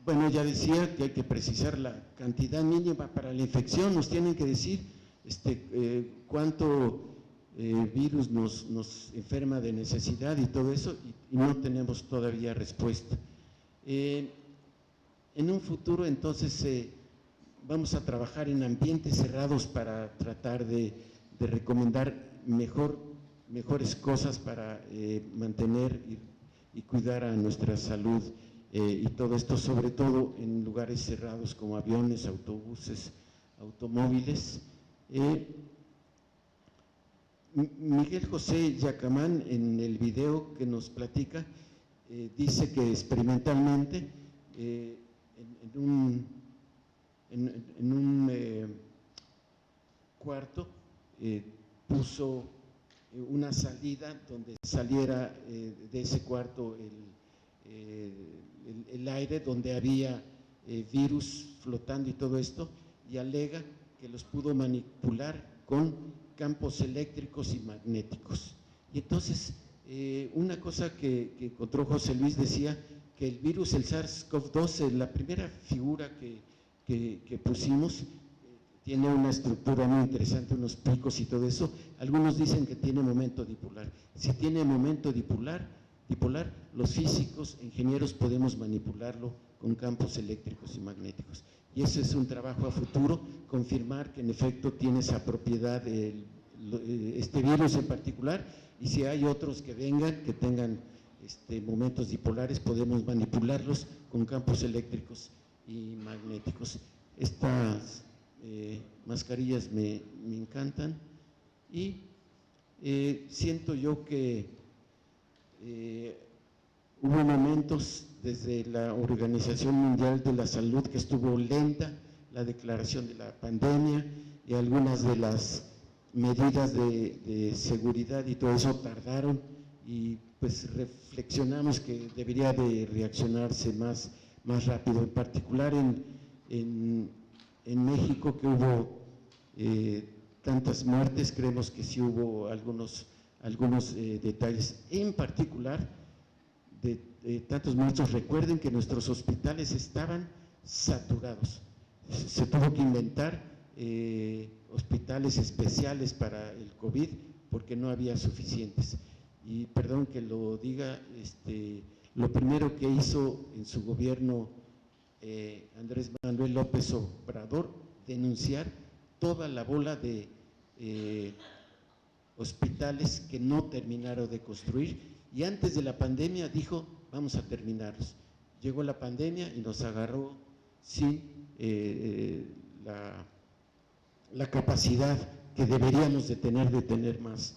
Bueno, ya decía que hay que precisar la cantidad mínima para la infección, nos tienen que decir cuánto virus nos enferma de necesidad y todo eso, y no tenemos todavía respuesta. En un futuro, entonces, vamos a trabajar en ambientes cerrados para tratar de recomendar mejores cosas para mantener y cuidar a nuestra salud, y todo esto, sobre todo en lugares cerrados como aviones, autobuses, automóviles. Miguel José Yacamán, en el video que nos platica, dice que experimentalmente en un cuarto puso una salida donde saliera de ese cuarto el aire, donde había virus flotando y todo esto, y alega que los pudo manipular con campos eléctricos y magnéticos. Y entonces, una cosa que encontró José Luis, decía que el virus, el SARS-CoV-2, la primera figura que pusimos, tiene una estructura muy interesante, unos picos y todo eso. Algunos dicen que tiene momento dipolar. Si tiene momento dipolar, los físicos, ingenieros, podemos manipularlo con campos eléctricos y magnéticos. Y eso es un trabajo a futuro, confirmar que en efecto tiene esa propiedad este virus en particular, y si hay otros que vengan, que tengan momentos dipolares, podemos manipularlos con campos eléctricos y magnéticos. Estas mascarillas me encantan, y siento yo que hubo momentos desde la Organización Mundial de la Salud que estuvo lenta la declaración de la pandemia, y algunas de las medidas de seguridad y todo eso tardaron, y pues reflexionamos que debería de reaccionarse más rápido, en particular en México, que hubo tantas muertes. Creemos que sí hubo algunos detalles, en particular de tantos muertos. Recuerden que nuestros hospitales estaban saturados, se tuvo que inventar hospitales especiales para el COVID porque no había suficientes. Y perdón que lo diga, lo primero que hizo en su gobierno Andrés Manuel López Obrador, denunciar toda la bola de hospitales que no terminaron de construir, y antes de la pandemia dijo, vamos a terminarlos. Llegó la pandemia y nos agarró sin la capacidad que deberíamos de tener más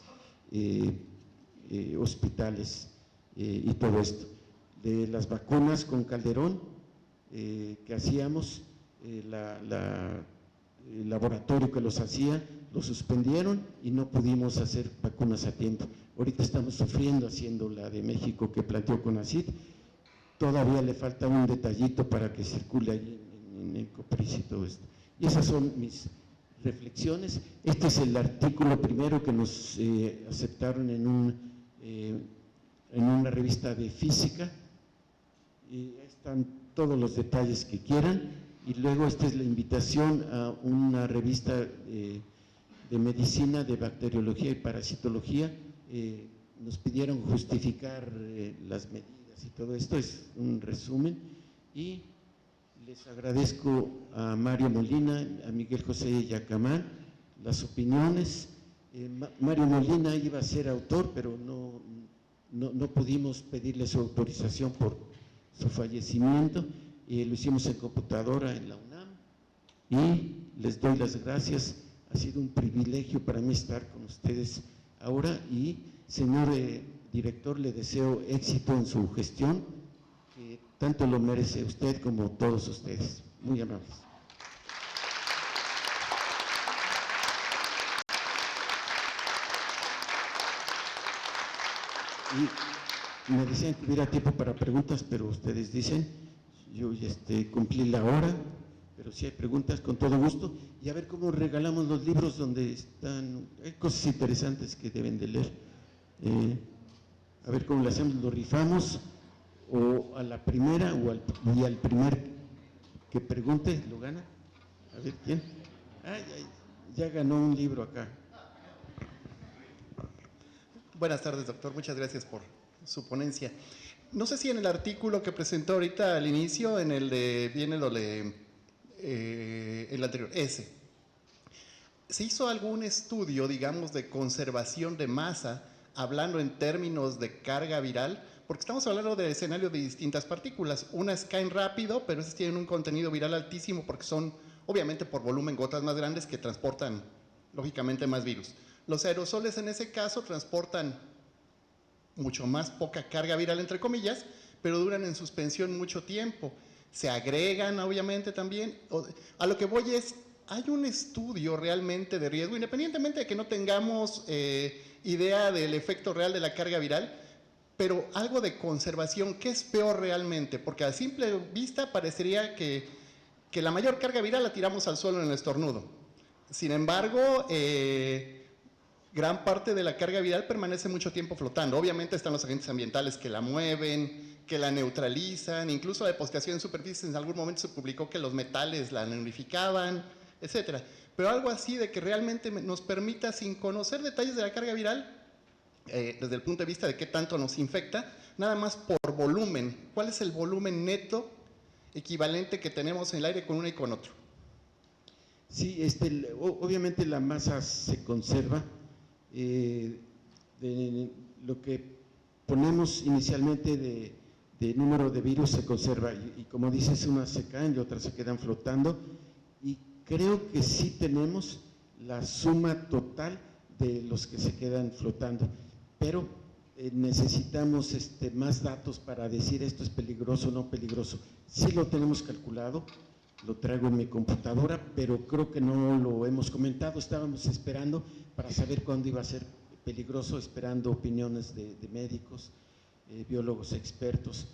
hospitales y todo esto. De las vacunas con Calderón que hacíamos, el laboratorio que los hacía, lo suspendieron y no pudimos hacer vacunas a tiempo. Ahorita estamos sufriendo haciendo la de México que planteó CONACYT. Todavía le falta un detallito para que circule allí en el COPRIS y todo esto. Y esas son mis reflexiones. Este es el artículo primero que nos aceptaron en una revista de física. Y ahí están todos los detalles que quieran. Y luego esta es la invitación a una revista de medicina, de bacteriología y parasitología. Nos pidieron justificar las medidas y todo esto, es un resumen. Y les agradezco a Mario Molina, a Miguel José Yacamán, las opiniones. Mario Molina iba a ser autor, pero no pudimos pedirle su autorización por su fallecimiento. Lo hicimos en computadora en la UNAM y les doy las gracias. Ha sido un privilegio para mí estar con ustedes ahora y, señor director, le deseo éxito en su gestión, que tanto lo merece usted como todos ustedes. Muy amables. Y me decían que hubiera tiempo para preguntas, pero ustedes dicen, yo cumplí la hora, pero si hay preguntas, con todo gusto. Y a ver cómo regalamos los libros donde están, hay cosas interesantes que deben de leer. A ver cómo lo hacemos, lo rifamos, o a la primera y al primer que pregunte, lo gana. A ver, ¿quién? Ya ganó un libro acá. Buenas tardes, doctor. Muchas gracias por su ponencia. No sé si en el artículo que presentó ahorita al inicio, en el de, viene lo de, el anterior, ¿se hizo algún estudio, digamos, de conservación de masa, hablando en términos de carga viral? Porque estamos hablando del escenario de distintas partículas. Unas caen rápido, pero esas tienen un contenido viral altísimo porque son, obviamente, por volumen, gotas más grandes que transportan, lógicamente, más virus. Los aerosoles en ese caso transportan mucho más poca carga viral, entre comillas, pero duran en suspensión mucho tiempo. Se agregan, obviamente, también. A lo que voy es, ¿hay un estudio realmente de riesgo, independientemente de que no tengamos idea del efecto real de la carga viral, pero algo de conservación? ¿Qué es peor realmente? Porque a simple vista parecería que la mayor carga viral la tiramos al suelo en el estornudo. Sin embargo, gran parte de la carga viral permanece mucho tiempo flotando. Obviamente están los agentes ambientales que la mueven, que la neutralizan, incluso la depositación en superficies. En algún momento se publicó que los metales la neurificaban, etcétera. Pero algo así de que realmente nos permita, sin conocer detalles de la carga viral, desde el punto de vista de qué tanto nos infecta, nada más por volumen. ¿Cuál es el volumen neto equivalente que tenemos en el aire con uno y con otro? Sí, obviamente la masa se conserva. Lo que ponemos inicialmente de número de virus se conserva y como dices, unas se caen y otras se quedan flotando, y creo que sí tenemos la suma total de los que se quedan flotando, pero necesitamos más datos para decir esto es peligroso o no peligroso. Sí lo tenemos calculado, lo traigo en mi computadora, pero creo que no lo hemos comentado. Estábamos esperando para saber cuándo iba a ser peligroso, esperando opiniones de médicos, biólogos expertos,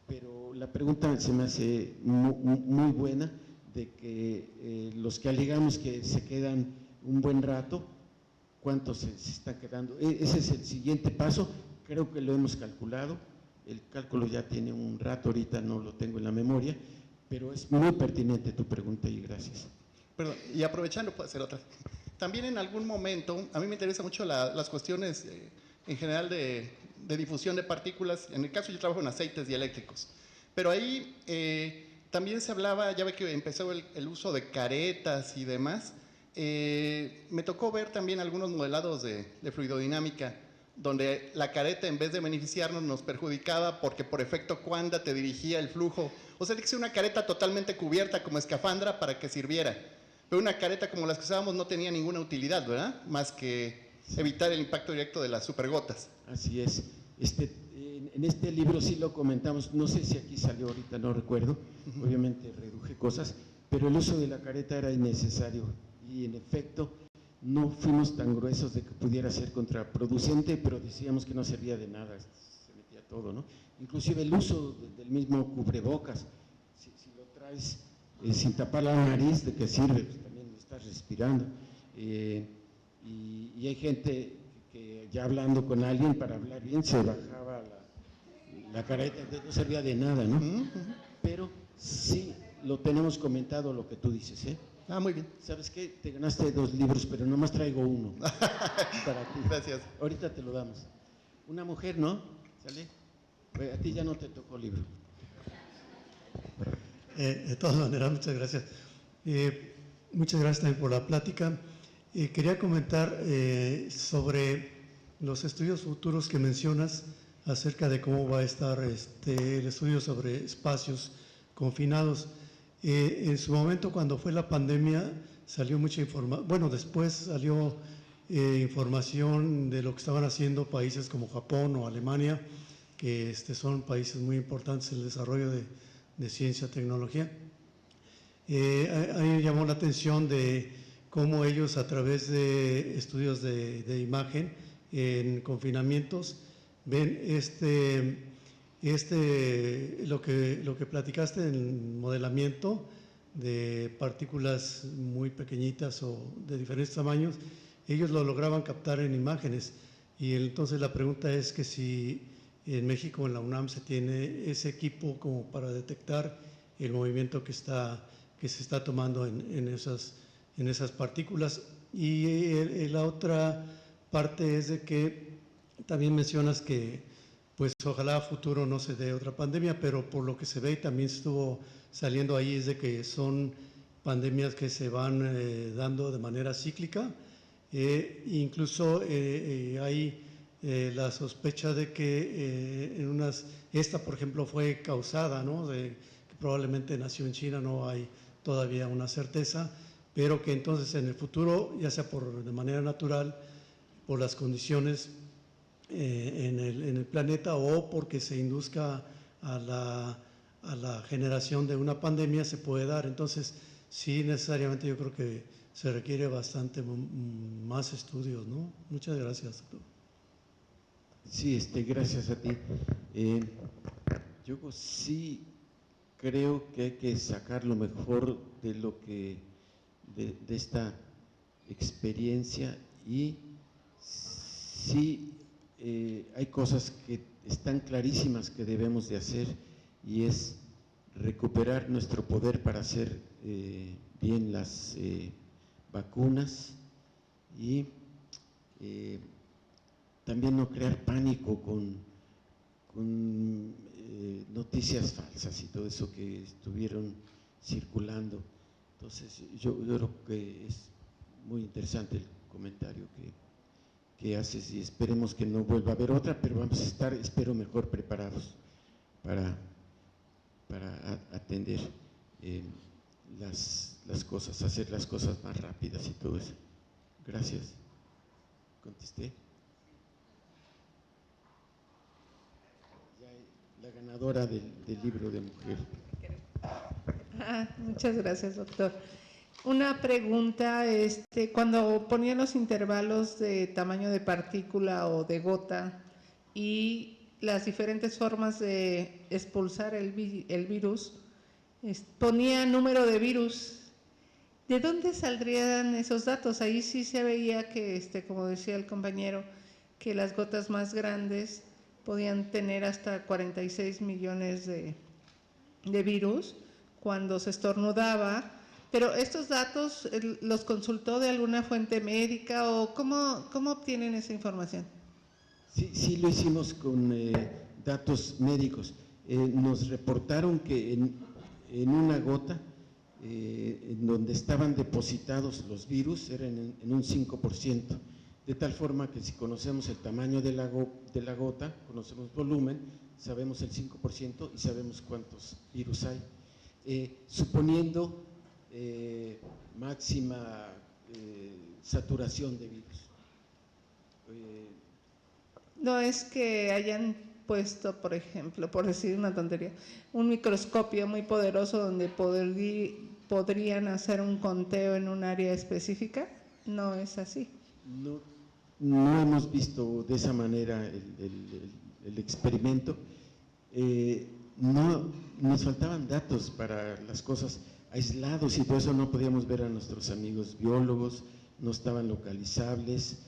pero la pregunta se me hace muy buena, de que los que alegamos que se quedan un buen rato, ¿cuántos se están quedando? Ese es el siguiente paso, creo que lo hemos calculado, el cálculo ya tiene un rato, ahorita no lo tengo en la memoria, pero es muy pertinente tu pregunta y gracias. Perdón, y aprovechando, puedo hacer otra. También en algún momento, a mí me interesan mucho las cuestiones en general de difusión de partículas. En el caso yo trabajo en aceites dieléctricos, pero ahí también se hablaba, ya ve que empezó el uso de caretas y demás. Me tocó ver también algunos modelados de fluidodinámica, donde la careta, en vez de beneficiarnos, nos perjudicaba porque por efecto Coanda te dirigía el flujo. O sea, tiene que ser una careta totalmente cubierta como escafandra para que sirviera. pero una careta como las que usábamos no tenía ninguna utilidad, ¿verdad? Más que evitar el impacto directo de las supergotas. Así es. En este libro sí lo comentamos, no sé si aquí salió ahorita, no recuerdo, obviamente reduje cosas, pero el uso de la careta era innecesario y en efecto no fuimos tan gruesos de que pudiera ser contraproducente, pero decíamos que no servía de nada, se metía todo, ¿no? Inclusive el uso del mismo cubrebocas, si lo traes sin tapar la nariz, ¿de qué sirve? Pues también estás respirando. Y hay gente que ya hablando con alguien, para hablar bien, se bajaba la careta, no servía de nada, ¿no? Pero sí lo tenemos comentado lo que tú dices, ¿eh? Ah, muy bien. ¿Sabes qué? Te ganaste 2 libros, pero nomás traigo uno para ti. Gracias. Ahorita te lo damos. Una mujer, ¿no? ¿Sale? Pues a ti ya no te tocó libro. De todas maneras, muchas gracias. Muchas gracias también por la plática. Quería comentar sobre los estudios futuros que mencionas acerca de cómo va a estar el estudio sobre espacios confinados. En su momento, cuando fue la pandemia, salió mucha información, bueno, después salió información de lo que estaban haciendo países como Japón o Alemania, que son países muy importantes en el desarrollo de ciencia y tecnología. A mí me llamó la atención de cómo ellos, a través de estudios de imagen en confinamientos, ven lo que platicaste en modelamiento de partículas muy pequeñitas o de diferentes tamaños, ellos lo lograban captar en imágenes. Y entonces la pregunta es que si en México, en la UNAM, se tiene ese equipo como para detectar el movimiento que se está tomando en esas partículas. Y la otra parte es de que también mencionas que pues ojalá a futuro no se dé otra pandemia, pero por lo que se ve y también estuvo saliendo ahí es de que son pandemias que se van dando de manera cíclica. Incluso hay la sospecha de que esta por ejemplo fue causada, ¿no? Que probablemente nació en China, no hay todavía una certeza, pero que entonces en el futuro, ya sea de manera natural, por las condiciones en el planeta o porque se induzca a la generación de una pandemia, se puede dar. Entonces, sí, necesariamente yo creo que se requiere bastante más estudios, ¿no? Muchas gracias, doctor. Sí, gracias a ti. Yo sí creo que hay que sacar lo mejor de esta experiencia y sí hay cosas que están clarísimas que debemos de hacer y es recuperar nuestro poder para hacer bien las vacunas y también no crear pánico con noticias falsas y todo eso que estuvieron circulando. Entonces yo creo que es muy interesante el comentario que haces y esperemos que no vuelva a haber otra, pero vamos a estar, espero, mejor preparados para atender las cosas, hacer las cosas más rápidas y todo eso. Gracias. ¿Contesté? La ganadora del libro de mujer. Muchas gracias, doctor. Una pregunta, cuando ponían los intervalos de tamaño de partícula o de gota y las diferentes formas de expulsar el virus, ponía número de virus. ¿De dónde saldrían esos datos? Ahí sí se veía que, como decía el compañero, que las gotas más grandes podían tener hasta 46 millones de virus cuando se estornudaba. Pero estos datos, ¿los consultó de alguna fuente médica o cómo obtienen esa información? Sí lo hicimos con datos médicos. Nos reportaron que en una gota, en donde estaban depositados los virus, eran en un 5%, de tal forma que si conocemos el tamaño de la gota, conocemos volumen, sabemos el 5% y sabemos cuántos virus hay. Suponiendo máxima saturación de virus. No es que hayan puesto, por ejemplo, por decir una tontería, un microscopio muy poderoso donde podrían hacer un conteo en un área específica. No es así. No hemos visto de esa manera el experimento. No, nos faltaban datos para las cosas aislados y por eso no podíamos ver a nuestros amigos biólogos, no estaban localizables,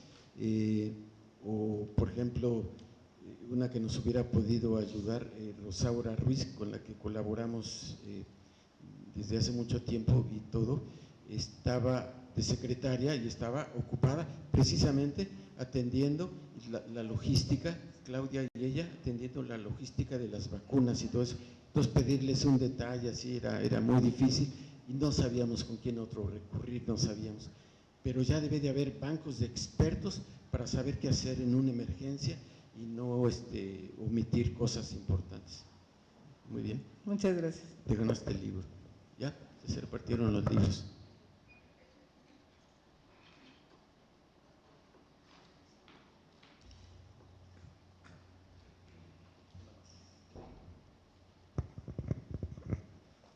o por ejemplo, una que nos hubiera podido ayudar, Rosaura Ruiz, con la que colaboramos desde hace mucho tiempo y todo, estaba de secretaria y estaba ocupada precisamente atendiendo la logística, Claudia y ella atendiendo la logística de las vacunas y todo eso. Entonces pedirles un detalle así era muy difícil y no sabíamos con quién otro recurrir, no sabíamos. Pero ya debe de haber bancos de expertos para saber qué hacer en una emergencia y no omitir cosas importantes. Muy bien. Muchas gracias. Te ganaste el libro. ¿Ya? Se repartieron los libros.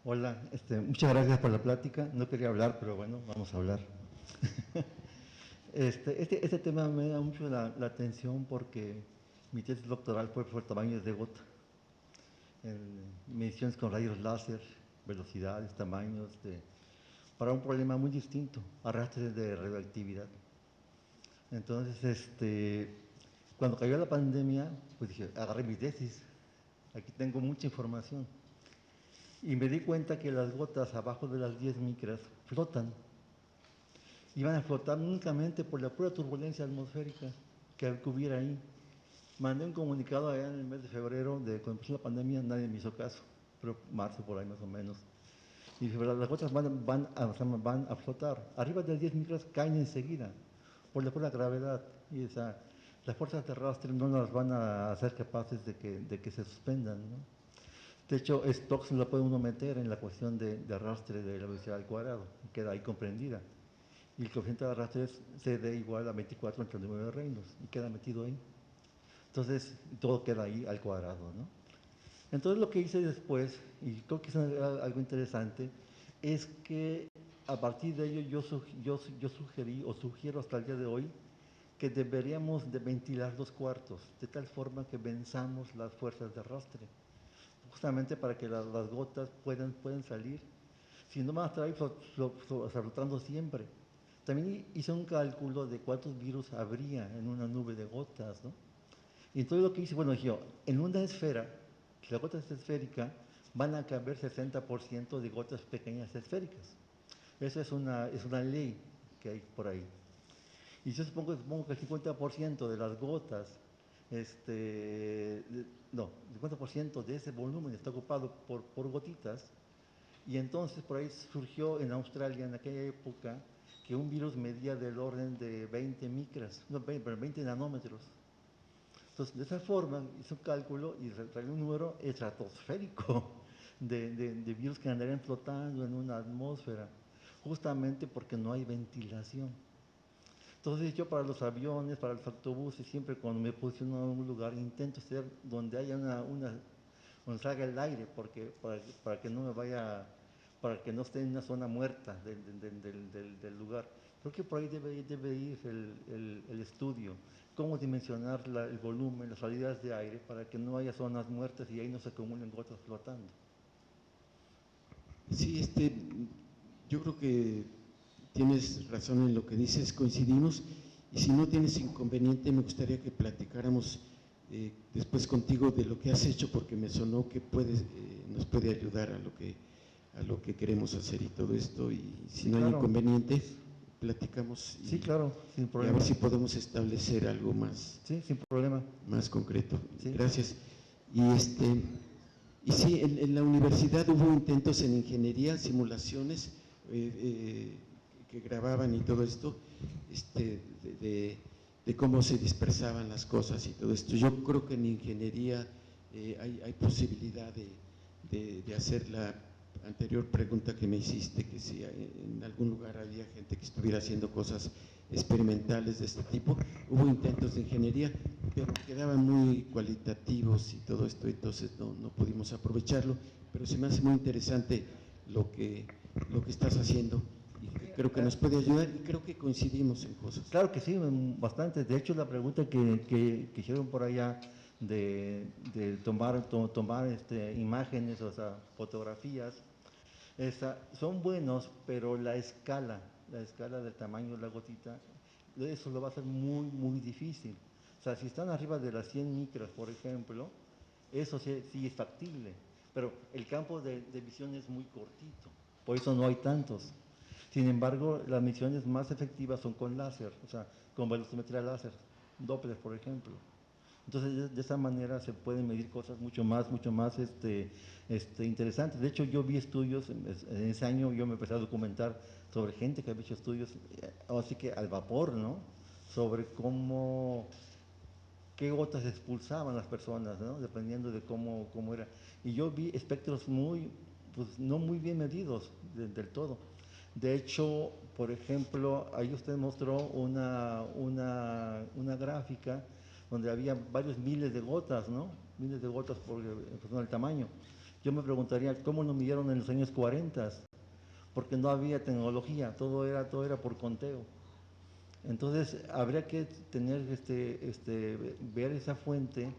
Hola, muchas gracias por la plática. No quería hablar, pero bueno, vamos a hablar. Este tema me da mucho la atención porque mi tesis doctoral fue por tamaños de gota, mediciones con rayos láser, velocidades, tamaños, para un problema muy distinto, arrastres de radioactividad. Entonces, cuando cayó la pandemia, pues dije, agarré mi tesis, aquí tengo mucha información. Y me di cuenta que las gotas abajo de las 10 micras flotan. Iban a flotar únicamente por la pura turbulencia atmosférica que hubiera ahí. Mandé un comunicado allá en el mes de febrero, cuando empezó la pandemia, nadie me hizo caso, pero marzo por ahí más o menos. Y dije, las gotas van a flotar. Arriba de las 10 micras caen enseguida, por la pura gravedad. Y las fuerzas de arrastre no las van a hacer capaces de que se suspendan, ¿no? De hecho, Stokes lo puede uno meter en la cuestión de arrastre de la velocidad al cuadrado, queda ahí comprendida. Y el coeficiente de arrastre es CD igual a 24 entre el número de reinos, y queda metido ahí. Entonces, todo queda ahí al cuadrado, ¿no? Entonces, lo que hice después, y creo que es algo interesante, es que a partir de ello yo sugerí, o sugiero hasta el día de hoy, que deberíamos de ventilar los cuartos, de tal forma que venzamos las fuerzas de arrastre, justamente para que las gotas puedan salir, si no van a estar ahí flotando siempre. También hice un cálculo de cuántos virus habría en una nube de gotas, ¿no? Y entonces lo que hice, bueno, dije, en una esfera, si la gota es esférica, van a caber 60% de gotas pequeñas esféricas. Esa es una ley que hay por ahí. Y yo supongo que el 50% de las gotas, el 50% de ese volumen está ocupado por gotitas, y entonces por ahí surgió en Australia en aquella época que un virus medía del orden de 20 micras, no, 20 nanómetros. Entonces, de esa forma hizo un cálculo y salió un número estratosférico de virus que andarían flotando en una atmósfera, justamente porque no hay ventilación. Entonces yo para los aviones, para los autobuses, siempre cuando me posiciono en un lugar intento ser donde haya donde salga el aire, para que no me vaya, para que no esté en una zona muerta del lugar. Creo que por ahí debe ir el estudio, cómo dimensionar el volumen, las salidas de aire, para que no haya zonas muertas y ahí no se acumulen gotas flotando. Sí, yo creo que tienes razón en lo que dices, coincidimos, y si no tienes inconveniente me gustaría que platicáramos después contigo de lo que has hecho, porque me sonó que nos puede ayudar a lo que queremos hacer y todo esto, y si no hay inconveniente, platicamos. Sí, claro, sin y problema. a ver si podemos establecer algo más. Sí, sin problema. Más concreto. Sí. Gracias. Y sí, en la universidad hubo intentos en ingeniería, simulaciones que grababan y todo esto, de cómo se dispersaban las cosas y todo esto. Yo creo que en ingeniería hay posibilidad de hacer anterior pregunta que me hiciste, que si en algún lugar había gente que estuviera haciendo cosas experimentales de este tipo. Hubo intentos de ingeniería, pero quedaban muy cualitativos y todo esto, entonces no pudimos aprovecharlo, pero se me hace muy interesante lo que estás haciendo y creo que nos puede ayudar y creo que coincidimos en cosas. Claro que sí, bastante. De hecho, la pregunta que hicieron por allá de tomar imágenes, o sea, fotografías, son buenos, pero la escala del tamaño de la gotita, eso lo va a hacer muy, muy difícil. O sea, si están arriba de las 100 micras, por ejemplo, eso sí es factible, pero el campo de visión es muy cortito, por eso no hay tantos. Sin embargo, las misiones más efectivas son con láser, o sea, con velocimetría láser, Doppler, por ejemplo. Entonces, de esa manera se pueden medir cosas mucho más interesantes. De hecho, yo vi estudios, en ese año yo me empecé a documentar sobre gente que había hecho estudios, así que al vapor, ¿no? Sobre qué gotas expulsaban las personas, ¿no? Dependiendo de cómo era. Y yo vi espectros no muy bien medidos del todo. De hecho, por ejemplo, ahí usted mostró una gráfica donde había varios miles de gotas, ¿no? Miles de gotas en función del tamaño. Yo me preguntaría, ¿cómo lo midieron en los años 40? Porque no había tecnología, todo era por conteo. Entonces, habría que tener, ver esa fuente,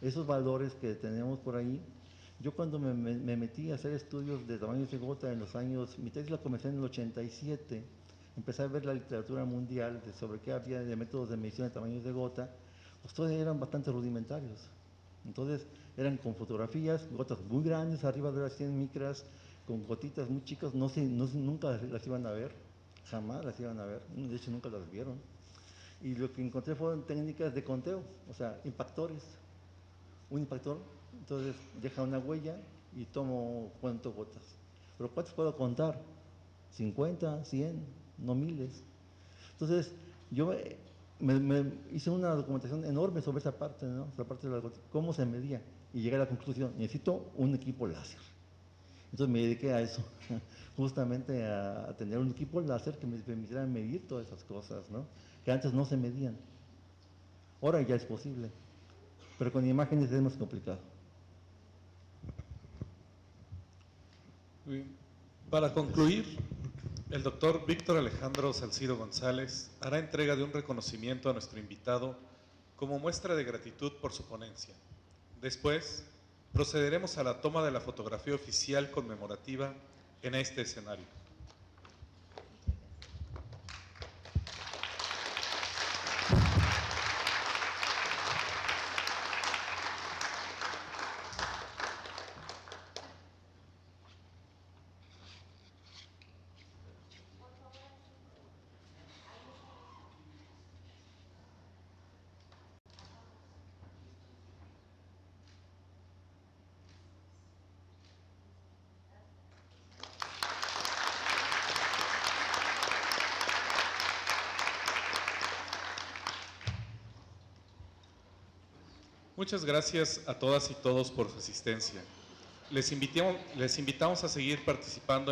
esos valores que tenemos por ahí. Yo cuando me metí a hacer estudios de tamaños de gota en los años, mi tesis la comencé en el 87, empecé a ver la literatura mundial sobre qué había de métodos de medición de tamaños de gota, pues todos eran bastante rudimentarios. Entonces, eran con fotografías, gotas muy grandes, arriba de las 100 micras, con gotitas muy chicas, nunca las iban a ver, jamás las iban a ver, de hecho nunca las vieron. Y lo que encontré fueron técnicas de conteo, o sea, impactores. Un impactor, entonces deja una huella y tomo cuántas gotas. Pero ¿cuántas puedo contar? 50, 100, no miles. Entonces, yo me hice una documentación enorme sobre esa parte, ¿no? Esa parte de las gotas, cómo se medía. Y llegué a la conclusión, necesito un equipo láser. Entonces me dediqué a eso, justamente a tener un equipo láser que me permitiera medir todas esas cosas, ¿no? Que antes no se medían. Ahora ya es posible, pero con imágenes es más complicado. Bien. Para concluir, el doctor Víctor Alejandro Salcido González hará entrega de un reconocimiento a nuestro invitado como muestra de gratitud por su ponencia. Después, procederemos a la toma de la fotografía oficial conmemorativa en este escenario. Muchas gracias a todas y todos por su asistencia. Les invitamos a seguir participando